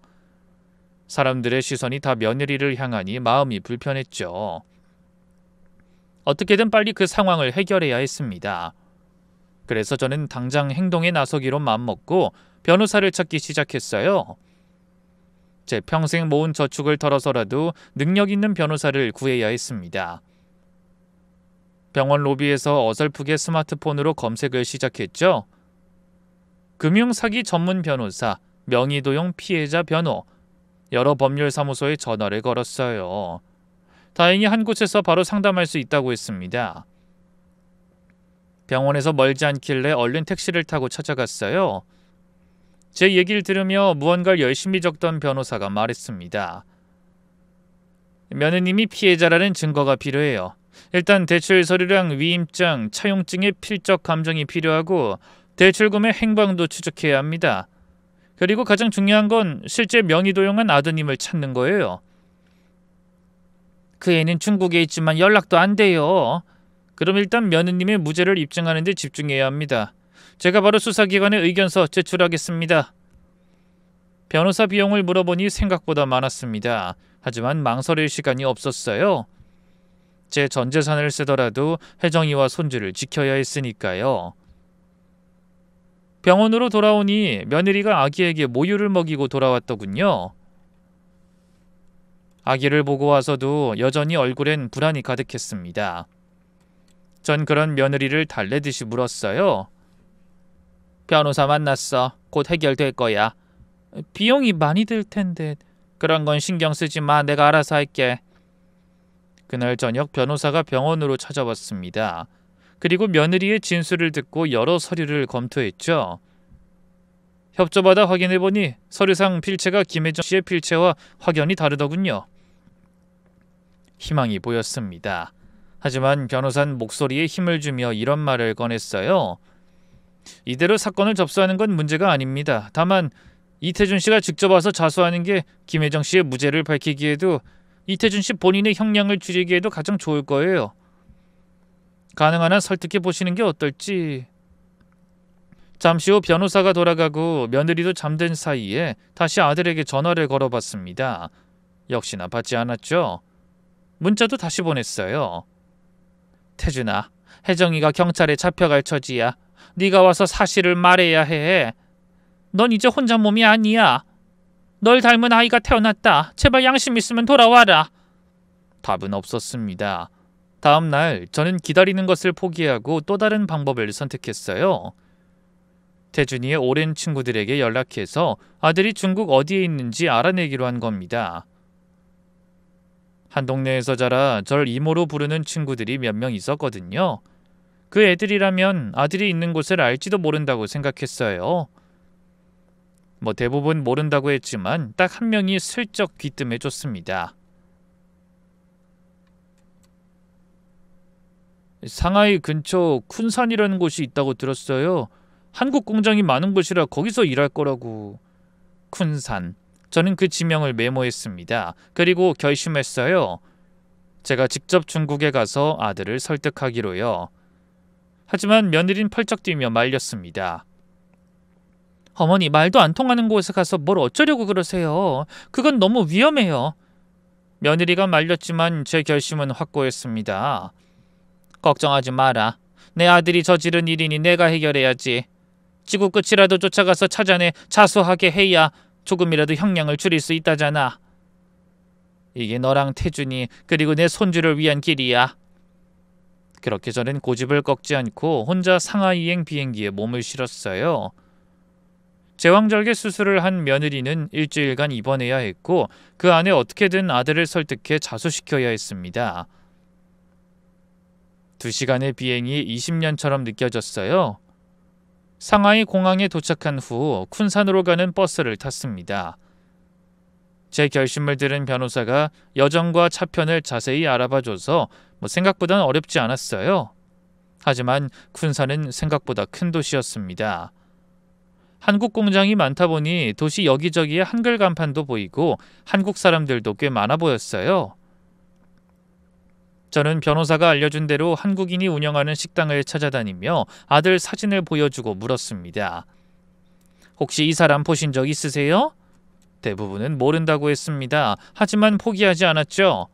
사람들의 시선이 다 며느리를 향하니 마음이 불편했죠. 어떻게든 빨리 그 상황을 해결해야 했습니다. 그래서 저는 당장 행동에 나서기로 마음먹고 변호사를 찾기 시작했어요. 제 평생 모은 저축을 털어서라도 능력 있는 변호사를 구해야 했습니다. 병원 로비에서 어설프게 스마트폰으로 검색을 시작했죠. 금융사기 전문 변호사, 명의도용 피해자 변호, 여러 법률사무소에 전화를 걸었어요. 다행히 한 곳에서 바로 상담할 수 있다고 했습니다. 병원에서 멀지 않길래 얼른 택시를 타고 찾아갔어요. 제 얘기를 들으며 무언가를 열심히 적던 변호사가 말했습니다. 며느님이 피해자라는 증거가 필요해요. 일단 대출 서류랑 위임장, 차용증의 필적 감정이 필요하고 대출금의 행방도 추적해야 합니다. 그리고 가장 중요한 건 실제 명의도용한 아드님을 찾는 거예요. 그 애는 중국에 있지만 연락도 안 돼요. 그럼 일단 며느님의 무죄를 입증하는 데 집중해야 합니다. 제가 바로 수사기관에 의견서 제출하겠습니다. 변호사 비용을 물어보니 생각보다 많았습니다. 하지만 망설일 시간이 없었어요. 제 전 재산을 쓰더라도 혜정이와 손주를 지켜야 했으니까요. 병원으로 돌아오니 며느리가 아기에게 모유를 먹이고 돌아왔더군요. 아기를 보고 와서도 여전히 얼굴엔 불안이 가득했습니다. 전 그런 며느리를 달래듯이 물었어요. 변호사 만났어. 곧 해결될 거야. 비용이 많이 들 텐데. 그런 건 신경 쓰지 마. 내가 알아서 할게. 그날 저녁 변호사가 병원으로 찾아왔습니다. 그리고 며느리의 진술을 듣고 여러 서류를 검토했죠. 협조받아 확인해보니 서류상 필체가 김혜정 씨의 필체와 확연히 다르더군요. 희망이 보였습니다. 하지만 변호사는 목소리에 힘을 주며 이런 말을 꺼냈어요. 이대로 사건을 접수하는 건 문제가 아닙니다. 다만 이태준 씨가 직접 와서 자수하는 게 김혜정 씨의 무죄를 밝히기에도 이태준 씨 본인의 형량을 줄이기에도 가장 좋을 거예요. 가능한 한 설득해 보시는 게 어떨지. 잠시 후 변호사가 돌아가고 며느리도 잠든 사이에 다시 아들에게 전화를 걸어봤습니다. 역시나 받지 않았죠. 문자도 다시 보냈어요. 태준아, 혜정이가 경찰에 잡혀갈 처지야. 네가 와서 사실을 말해야 해. 넌 이제 혼자 몸이 아니야. 널 닮은 아이가 태어났다. 제발 양심 있으면 돌아와라. 답은 없었습니다. 다음 날 저는 기다리는 것을 포기하고 또 다른 방법을 선택했어요. 태준이의 오랜 친구들에게 연락해서 아들이 중국 어디에 있는지 알아내기로 한 겁니다. 한 동네에서 자라 절 이모로 부르는 친구들이 몇 명 있었거든요. 그 애들이라면 아들이 있는 곳을 알지도 모른다고 생각했어요. 뭐 대부분 모른다고 했지만 딱 한 명이 슬쩍 귀뜸해줬습니다. 상하이 근처 쿤산이라는 곳이 있다고 들었어요. 한국 공장이 많은 곳이라 거기서 일할 거라고. 쿤산. 저는 그 지명을 메모했습니다. 그리고 결심했어요. 제가 직접 중국에 가서 아들을 설득하기로요. 하지만 며느린 펄쩍 뛰며 말렸습니다. 어머니, 말도 안 통하는 곳에 가서 뭘 어쩌려고 그러세요. 그건 너무 위험해요. 며느리가 말렸지만 제 결심은 확고했습니다. 걱정하지 마라. 내 아들이 저지른 일이니 내가 해결해야지. 지구 끝이라도 쫓아가서 찾아내 자수하게 해야 조금이라도 형량을 줄일 수 있다잖아. 이게 너랑 태준이 그리고 내 손주를 위한 길이야. 그렇게 저는 고집을 꺾지 않고 혼자 상하이행 비행기에 몸을 실었어요. 제왕절개 수술을 한 며느리는 일주일간 입원해야 했고 그 안에 어떻게든 아들을 설득해 자수시켜야 했습니다. 2시간의 비행이 20년처럼 느껴졌어요. 상하이 공항에 도착한 후 쿤산으로 가는 버스를 탔습니다. 제 결심을 들은 변호사가 여정과 차편을 자세히 알아봐줘서 생각보단 어렵지 않았어요. 하지만 쿤산은 생각보다 큰 도시였습니다. 한국 공장이 많다 보니 도시 여기저기에 한글 간판도 보이고 한국 사람들도 꽤 많아 보였어요. 저는 변호사가 알려준 대로 한국인이 운영하는 식당을 찾아다니며 아들 사진을 보여주고 물었습니다. 혹시 이 사람 보신 적 있으세요? 대부분은 모른다고 했습니다. 하지만 포기하지 않았죠.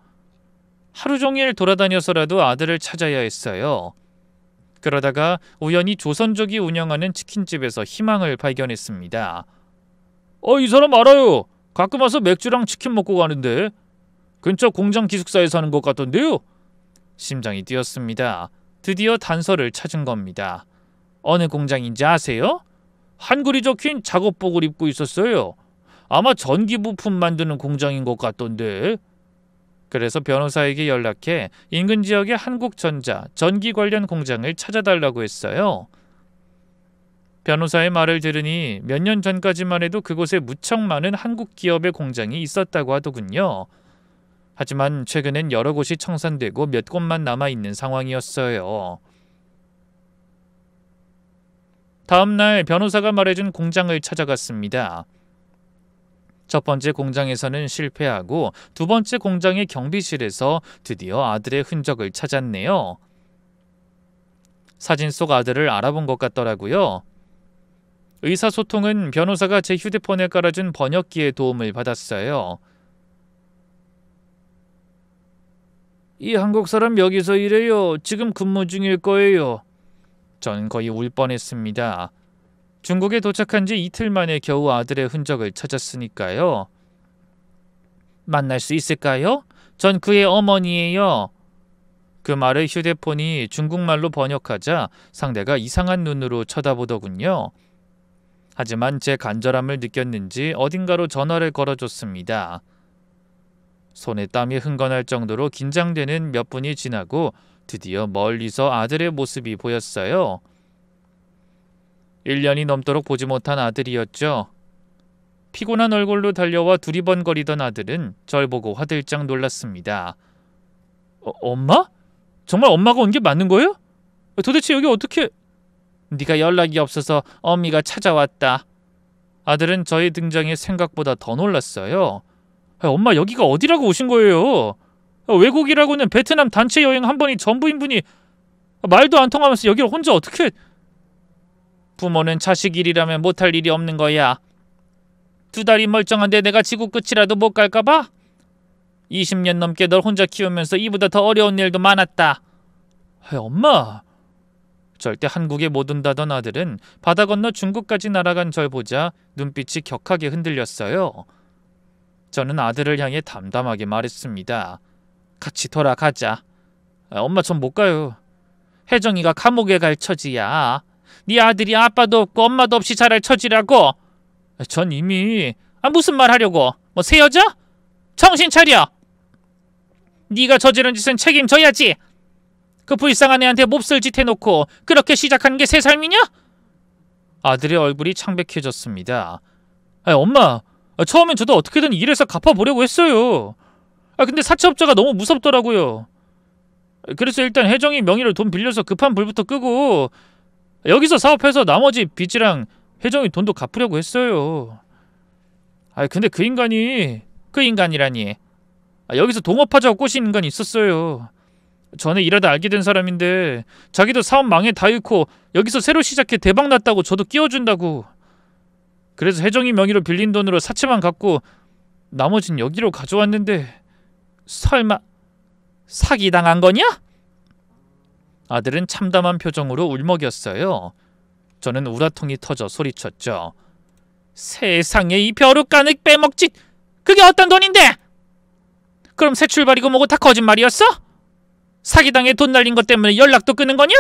하루 종일 돌아다녀서라도 아들을 찾아야 했어요. 그러다가 우연히 조선족이 운영하는 치킨집에서 희망을 발견했습니다. 이 사람 알아요. 가끔 와서 맥주랑 치킨 먹고 가는데. 근처 공장 기숙사에 사는 것 같던데요. 심장이 뛰었습니다. 드디어 단서를 찾은 겁니다. 어느 공장인지 아세요? 한글이 적힌 작업복을 입고 있었어요. 아마 전기 부품 만드는 공장인 것 같던데. 그래서 변호사에게 연락해 인근 지역의 한국전자, 전기 관련 공장을 찾아달라고 했어요. 변호사의 말을 들으니 몇 년 전까지만 해도 그곳에 무척 많은 한국 기업의 공장이 있었다고 하더군요. 하지만 최근엔 여러 곳이 청산되고 몇 곳만 남아있는 상황이었어요. 다음 날 변호사가 말해준 공장을 찾아갔습니다. 첫 번째 공장에서는 실패하고 두 번째 공장의 경비실에서 드디어 아들의 흔적을 찾았네요. 사진 속 아들을 알아본 것 같더라고요. 의사소통은 변호사가 제 휴대폰에 깔아준 번역기의 도움을 받았어요. 이 한국 사람 여기서 일해요. 지금 근무 중일 거예요. 전 거의 울 뻔했습니다. 중국에 도착한 지 이틀 만에 겨우 아들의 흔적을 찾았으니까요. 만날 수 있을까요? 전 그의 어머니예요. 그 말을 휴대폰이 중국말로 번역하자 상대가 이상한 눈으로 쳐다보더군요. 하지만 제 간절함을 느꼈는지 어딘가로 전화를 걸어줬습니다. 손에 땀이 흥건할 정도로 긴장되는 몇 분이 지나고 드디어 멀리서 아들의 모습이 보였어요. 1년이 넘도록 보지 못한 아들이었죠. 피곤한 얼굴로 달려와 두리번거리던 아들은 절 보고 화들짝 놀랐습니다. 엄마? 정말 엄마가 온 게 맞는 거예요? 도대체 여기 어떻게... 네가 연락이 없어서 어미가 찾아왔다. 아들은 저의 등장에 생각보다 더 놀랐어요. 엄마, 여기가 어디라고 오신 거예요? 외국이라고는 베트남 단체 여행 한 번이 전부인분이 말도 안 통하면서 여기를 혼자 어떻게... 부모는 자식 일이라면 못할 일이 없는 거야. 2달이 멀쩡한데 내가 지구 끝이라도 못 갈까봐? 20년 넘게 널 혼자 키우면서 이보다 더 어려운 일도 많았다. 엄마... 절대 한국에 못 온다던 아들은 바다 건너 중국까지 날아간 절 보자 눈빛이 격하게 흔들렸어요. 저는 아들을 향해 담담하게 말했습니다. 같이 돌아가자. 엄마, 전 못 가요. 혜정이가 감옥에 갈 처지야. 네 아들이 아빠도 없고 엄마도 없이 자랄 처지라고. 전 이미... 무슨 말 하려고? 뭐 새 여자? 정신 차려. 네가 저지른 짓은 책임져야지. 그 불쌍한 애한테 몹쓸 짓 해놓고 그렇게 시작하는 게 새 삶이냐? 아들의 얼굴이 창백해졌습니다. 엄마, 처음엔 저도 어떻게든 일해서 갚아보려고 했어요. 근데 사채업자가 너무 무섭더라고요. 그래서 일단 혜정이 명의로 돈 빌려서 급한 불부터 끄고 여기서 사업해서 나머지 빚이랑 혜정이 돈도 갚으려고 했어요. 근데 그 인간이라니. 여기서 동업하자고 꼬신 인간이 있었어요. 전에 일하다 알게 된 사람인데 자기도 사업 망해 다 잃고 여기서 새로 시작해 대박 났다고 저도 끼워준다고. 그래서 혜정이 명의로 빌린 돈으로 사채만 갚고 나머진 여기로 가져왔는데 설마 사기당한 거냐? 아들은 참담한 표정으로 울먹였어요. 저는 우라통이 터져 소리쳤죠. 세상에, 이 벼룩간을 빼먹지. 그게 어떤 돈인데? 그럼 새 출발이고 뭐고 다 거짓말이었어? 사기당해 돈 날린 것 때문에 연락도 끊은 거냐?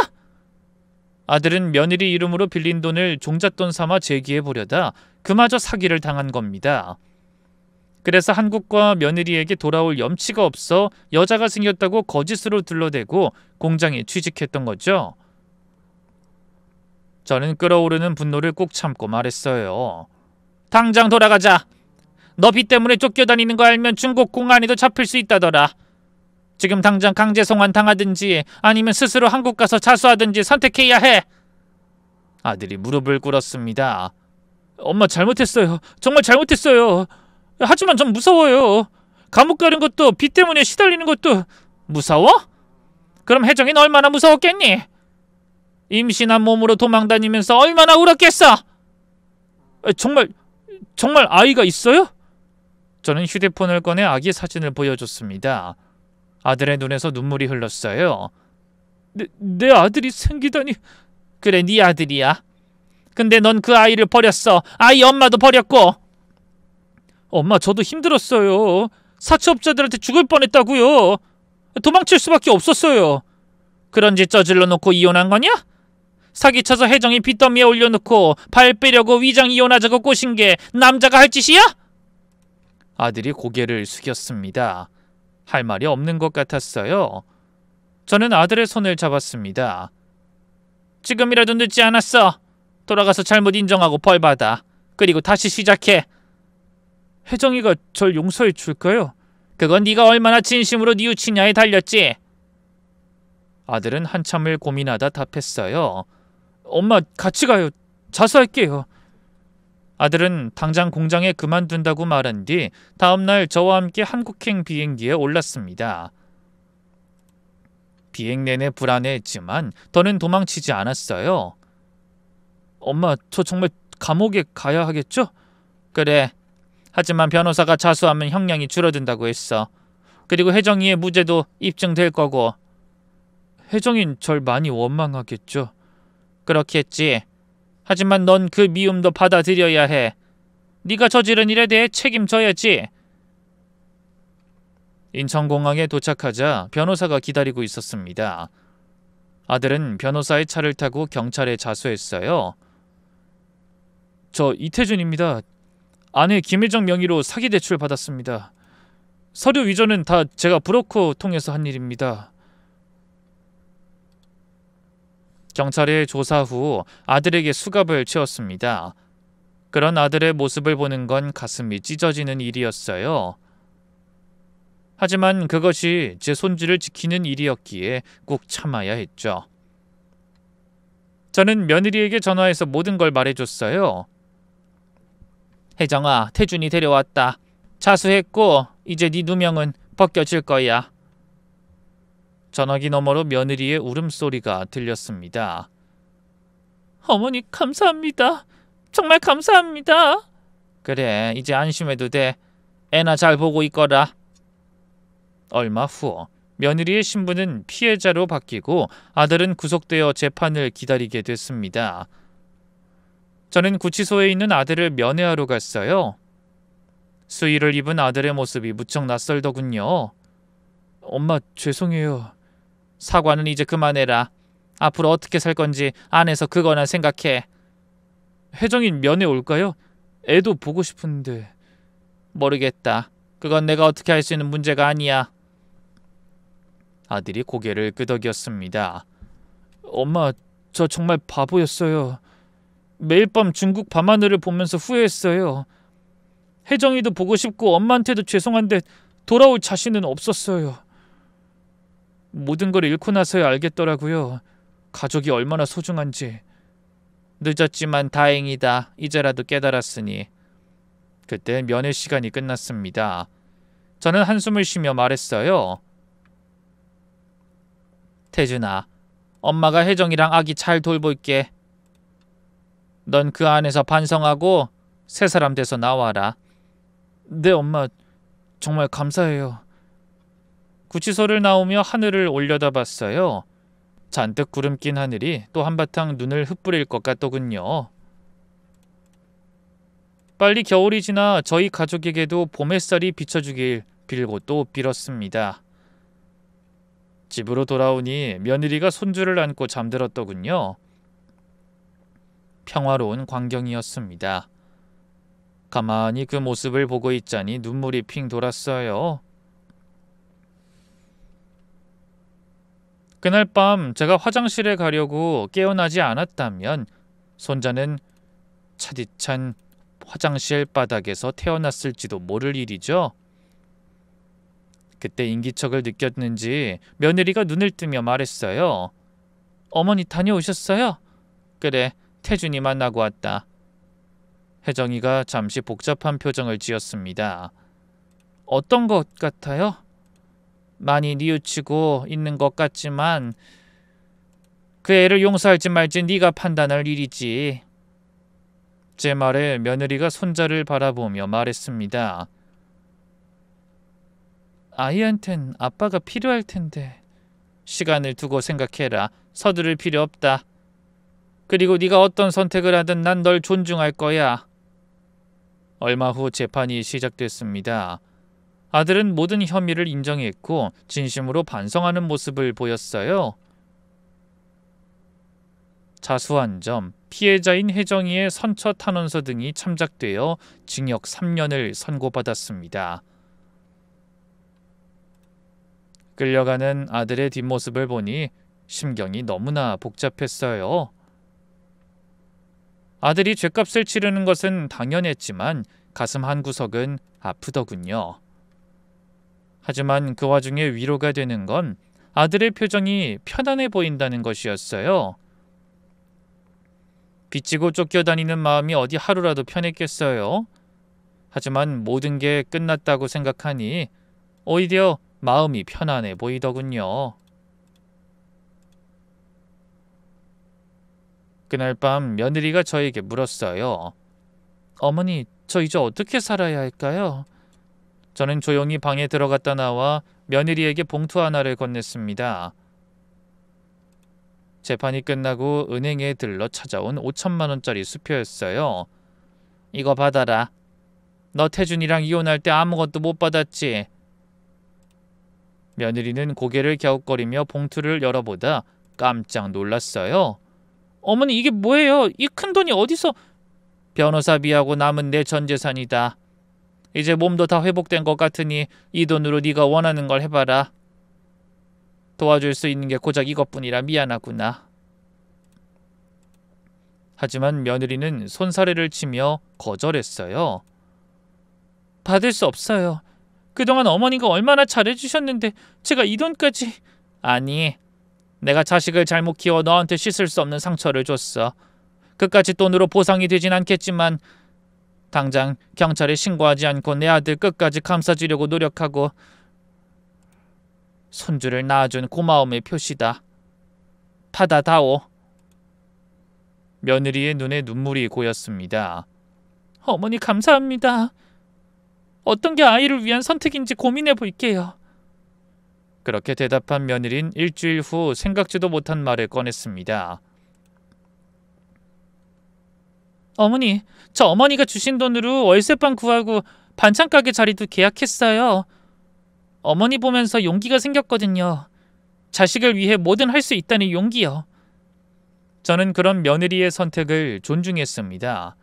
아들은 며느리 이름으로 빌린 돈을 종잣돈 삼아 제기해보려다 그마저 사기를 당한 겁니다. 그래서 한국과 며느리에게 돌아올 염치가 없어 여자가 생겼다고 거짓으로 둘러대고 공장에 취직했던 거죠. 저는 끓어오르는 분노를 꾹 참고 말했어요. 당장 돌아가자. 너 빚 때문에 쫓겨다니는 거 알면 중국 공안에도 잡힐 수 있다더라. 지금 당장 강제 송환 당하든지 아니면 스스로 한국 가서 자수하든지 선택해야 해. 아들이 무릎을 꿇었습니다. 엄마, 잘못했어요. 정말 잘못했어요. 하지만 전 무서워요. 감옥 가는 것도 빚 때문에 시달리는 것도. 무서워? 그럼 혜정이는 얼마나 무서웠겠니? 임신한 몸으로 도망다니면서 얼마나 울었겠어? 정말 아이가 있어요? 저는 휴대폰을 꺼내 아기 사진을 보여줬습니다. 아들의 눈에서 눈물이 흘렀어요. 내 아들이 생기다니. 그래, 네 아들이야. 근데 넌 그 아이를 버렸어. 아이 엄마도 버렸고. 엄마, 저도 힘들었어요. 사채업자들한테 죽을 뻔했다고요. 도망칠 수밖에 없었어요. 그런 짓 저질러 놓고 이혼한 거냐? 사기쳐서 혜정이 빚더미에 올려놓고 발 빼려고 위장 이혼하자고 꼬신 게 남자가 할 짓이야? 아들이 고개를 숙였습니다. 할 말이 없는 것 같았어요. 저는 아들의 손을 잡았습니다. 지금이라도 늦지 않았어. 돌아가서 잘못 인정하고 벌 받아. 그리고 다시 시작해. 혜정이가 절 용서해 줄까요? 그건 네가 얼마나 진심으로 뉘우치냐에 달렸지. 아들은 한참을 고민하다 답했어요. 엄마, 같이 가요. 자수할게요. 아들은 당장 공장에 그만둔다고 말한 뒤 다음날 저와 함께 한국행 비행기에 올랐습니다. 비행 내내 불안해했지만 더는 도망치지 않았어요. 엄마, 저 정말 감옥에 가야 하겠죠? 그래. 하지만 변호사가 자수하면 형량이 줄어든다고 했어. 그리고 혜정이의 무죄도 입증될 거고. 혜정인 절 많이 원망하겠죠? 그렇겠지. 하지만 넌 그 미움도 받아들여야 해. 네가 저지른 일에 대해 책임져야지. 인천공항에 도착하자 변호사가 기다리고 있었습니다. 아들은 변호사의 차를 타고 경찰에 자수했어요. 저 이태준입니다. 아내 김혜정 명의로 사기 대출 받았습니다. 서류 위조는 다 제가 브로커 통해서 한 일입니다. 경찰의 조사 후 아들에게 수갑을 채웠습니다. 그런 아들의 모습을 보는 건 가슴이 찢어지는 일이었어요. 하지만 그것이 제 손주를 지키는 일이었기에 꾹 참아야 했죠. 저는 며느리에게 전화해서 모든 걸 말해줬어요. 혜정아, 태준이 데려왔다. 자수했고 이제 네 누명은 벗겨질 거야. 전화기 너머로 며느리의 울음소리가 들렸습니다. 어머니 감사합니다. 정말 감사합니다. 그래, 이제 안심해도 돼. 애나 잘 보고 있거라. 얼마 후 며느리의 신부는 피해자로 바뀌고 아들은 구속되어 재판을 기다리게 됐습니다. 저는 구치소에 있는 아들을 면회하러 갔어요. 수의를 입은 아들의 모습이 무척 낯설더군요. 엄마 죄송해요. 사과는 이제 그만해라. 앞으로 어떻게 살 건지 안에서 그거나 생각해. 혜정이 면회 올까요? 애도 보고 싶은데. 모르겠다. 그건 내가 어떻게 할 수 있는 문제가 아니야. 아들이 고개를 끄덕였습니다. 엄마, 저 정말 바보였어요. 매일 밤 중국 밤하늘을 보면서 후회했어요. 혜정이도 보고 싶고 엄마한테도 죄송한데 돌아올 자신은 없었어요. 모든 걸 잃고 나서야 알겠더라고요. 가족이 얼마나 소중한지. 늦었지만 다행이다. 이제라도 깨달았으니. 그때 면회 시간이 끝났습니다. 저는 한숨을 쉬며 말했어요. 태준아, 엄마가 혜정이랑 아기 잘 돌볼게. 넌 그 안에서 반성하고 새 사람 돼서 나와라. 네, 엄마. 정말 감사해요. 구치소를 나오며 하늘을 올려다봤어요. 잔뜩 구름 낀 하늘이 또 한바탕 눈을 흩뿌릴 것 같더군요. 빨리 겨울이 지나 저희 가족에게도 봄 햇살이 비춰주길 빌고 또 빌었습니다. 집으로 돌아오니 며느리가 손주를 안고 잠들었더군요. 평화로운 광경이었습니다. 가만히 그 모습을 보고 있자니 눈물이 핑 돌았어요. 그날 밤 제가 화장실에 가려고 깨어나지 않았다면 손자는 차디찬 화장실 바닥에서 태어났을지도 모를 일이죠. 그때 인기척을 느꼈는지 며느리가 눈을 뜨며 말했어요. 어머니 다녀오셨어요? 그래, 태준이 만나고 왔다. 혜정이가 잠시 복잡한 표정을 지었습니다. 어떤 것 같아요? 많이 뉘우치고 있는 것 같지만 그 애를 용서할지 말지 네가 판단할 일이지. 제 말에 며느리가 손자를 바라보며 말했습니다. 아이한텐 아빠가 필요할 텐데. 시간을 두고 생각해라. 서두를 필요 없다. 그리고 네가 어떤 선택을 하든 난 널 존중할 거야. 얼마 후 재판이 시작됐습니다. 아들은 모든 혐의를 인정했고 진심으로 반성하는 모습을 보였어요. 자수한 점, 피해자인 혜정이의 선처 탄원서 등이 참작되어 징역 3년을 선고받았습니다. 끌려가는 아들의 뒷모습을 보니 심경이 너무나 복잡했어요. 아들이 죗값을 치르는 것은 당연했지만 가슴 한구석은 아프더군요. 하지만 그 와중에 위로가 되는 건 아들의 표정이 편안해 보인다는 것이었어요. 빚지고 쫓겨다니는 마음이 어디 하루라도 편했겠어요. 하지만 모든 게 끝났다고 생각하니 오히려 마음이 편안해 보이더군요. 그날 밤 며느리가 저에게 물었어요. 어머니, 저 이제 어떻게 살아야 할까요? 저는 조용히 방에 들어갔다 나와 며느리에게 봉투 하나를 건넸습니다. 재판이 끝나고 은행에 들러 찾아온 5천만 원짜리 수표였어요. 이거 받아라. 너 태준이랑 이혼할 때 아무것도 못 받았지? 며느리는 고개를 갸웃거리며 봉투를 열어보다 깜짝 놀랐어요. 어머니, 이게 뭐예요? 이 큰돈이 어디서? 변호사비하고 남은 내 전 재산이다. 이제 몸도 다 회복된 것 같으니 이 돈으로 네가 원하는 걸 해봐라. 도와줄 수 있는 게 고작 이것뿐이라 미안하구나. 하지만 며느리는 손사래를 치며 거절했어요. 받을 수 없어요. 그동안 어머니가 얼마나 잘해주셨는데 제가 이 돈까지... 아니, 내가 자식을 잘못 키워 너한테 씻을 수 없는 상처를 줬어. 그까짓 돈으로 보상이 되진 않겠지만 당장 경찰에 신고하지 않고 내 아들 끝까지 감싸주려고 노력하고 손주를 낳아준 고마움의 표시다. 받아다오. 며느리의 눈에 눈물이 고였습니다. 어머니 감사합니다. 어떤 게 아이를 위한 선택인지 고민해 볼게요. 그렇게 대답한 며느린 일주일 후 생각지도 못한 말을 꺼냈습니다. 어머니, 저 어머니가 주신 돈으로 월세방 구하고 반찬 가게 자리도 계약했어요. 어머니 보면서 용기가 생겼거든요. 자식을 위해 뭐든 할 수 있다는 용기요. 저는 그런 며느리의 선택을 존중했습니다.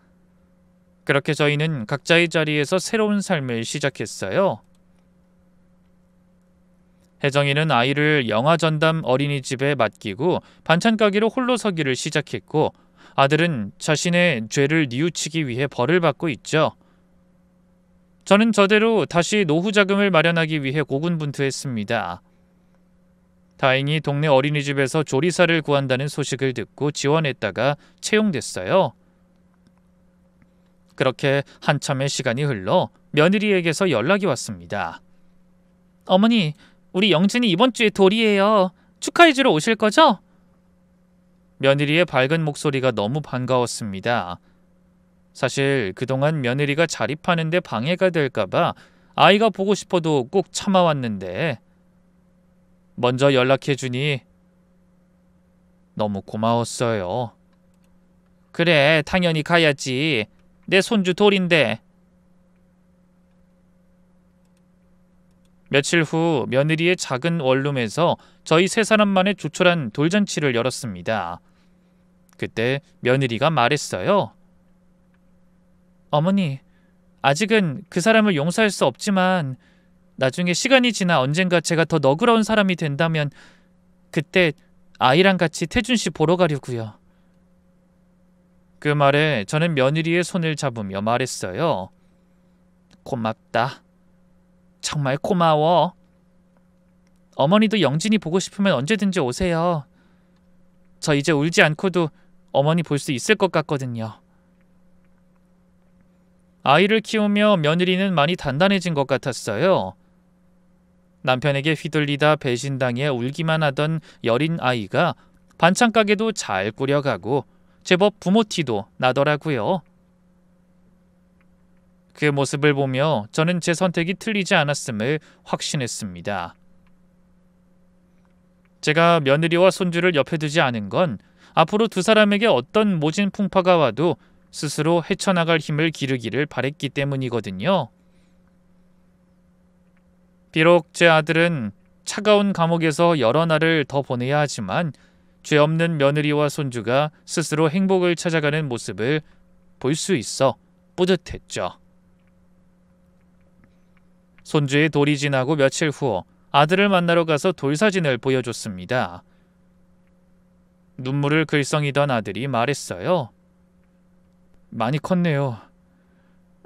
그렇게 저희는 각자의 자리에서 새로운 삶을 시작했어요. 혜정이는 아이를 영아 전담 어린이집에 맡기고 반찬 가게로 홀로 서기를 시작했고, 아들은 자신의 죄를 뉘우치기 위해 벌을 받고 있죠. 저는 저대로 다시 노후 자금을 마련하기 위해 고군분투했습니다. 다행히 동네 어린이집에서 조리사를 구한다는 소식을 듣고 지원했다가 채용됐어요. 그렇게 한참의 시간이 흘러 며느리에게서 연락이 왔습니다. 어머니, 우리 영진이 이번 주에 돌이에요. 축하해주러 오실 거죠? 며느리의 밝은 목소리가 너무 반가웠습니다. 사실 그동안 며느리가 자립하는 데 방해가 될까봐 아이가 보고 싶어도 꼭 참아왔는데 먼저 연락해주니 너무 고마웠어요. 그래, 당연히 가야지. 내 손주 돌인데. 며칠 후 며느리의 작은 원룸에서 저희 세 사람만의 조촐한 돌잔치를 열었습니다. 그때 며느리가 말했어요. 어머니, 아직은 그 사람을 용서할 수 없지만 나중에 시간이 지나 언젠가 제가 더 너그러운 사람이 된다면 그때 아이랑 같이 태준 씨 보러 가려고요. 그 말에 저는 며느리의 손을 잡으며 말했어요. 고맙다. 정말 고마워. 어머니도 영진이 보고 싶으면 언제든지 오세요. 저 이제 울지 않고도 어머니 볼 수 있을 것 같거든요. 아이를 키우며 며느리는 많이 단단해진 것 같았어요. 남편에게 휘둘리다 배신당해 울기만 하던 여린 아이가 반찬 가게도 잘 꾸려가고 제법 부모 티도 나더라고요. 그 모습을 보며 저는 제 선택이 틀리지 않았음을 확신했습니다. 제가 며느리와 손주를 옆에 두지 않은 건 앞으로 두 사람에게 어떤 모진 풍파가 와도 스스로 헤쳐나갈 힘을 기르기를 바랬기 때문이거든요. 비록 제 아들은 차가운 감옥에서 여러 날을 더 보내야 하지만 죄 없는 며느리와 손주가 스스로 행복을 찾아가는 모습을 볼 수 있어 뿌듯했죠. 손주의 돌이 지나고 며칠 후 아들을 만나러 가서 돌사진을 보여줬습니다. 눈물을 글썽이던 아들이 말했어요. 많이 컸네요.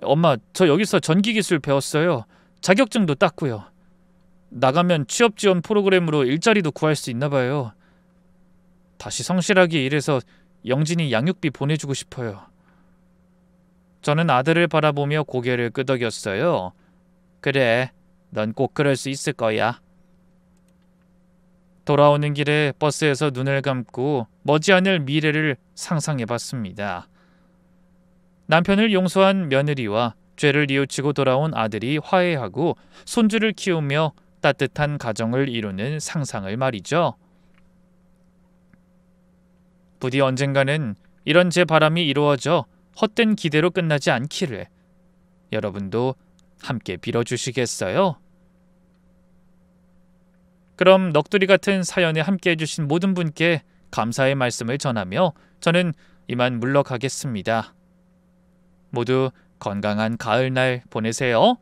엄마, 저 여기서 전기기술 배웠어요. 자격증도 땄고요. 나가면 취업지원 프로그램으로 일자리도 구할 수 있나 봐요. 다시 성실하게 일해서 영진이 양육비 보내주고 싶어요. 저는 아들을 바라보며 고개를 끄덕였어요. 그래, 넌 꼭 그럴 수 있을 거야. 돌아오는 길에 버스에서 눈을 감고 머지않을 미래를 상상해봤습니다. 남편을 용서한 며느리와 죄를 뉘우치고 돌아온 아들이 화해하고 손주를 키우며 따뜻한 가정을 이루는 상상을 말이죠. 부디 언젠가는 이런 제 바람이 이루어져 헛된 기대로 끝나지 않기를 여러분도 함께 빌어주시겠어요? 그럼 넋두리 같은 사연에 함께 해주신 모든 분께 감사의 말씀을 전하며 저는 이만 물러가겠습니다. 모두 건강한 가을날 보내세요.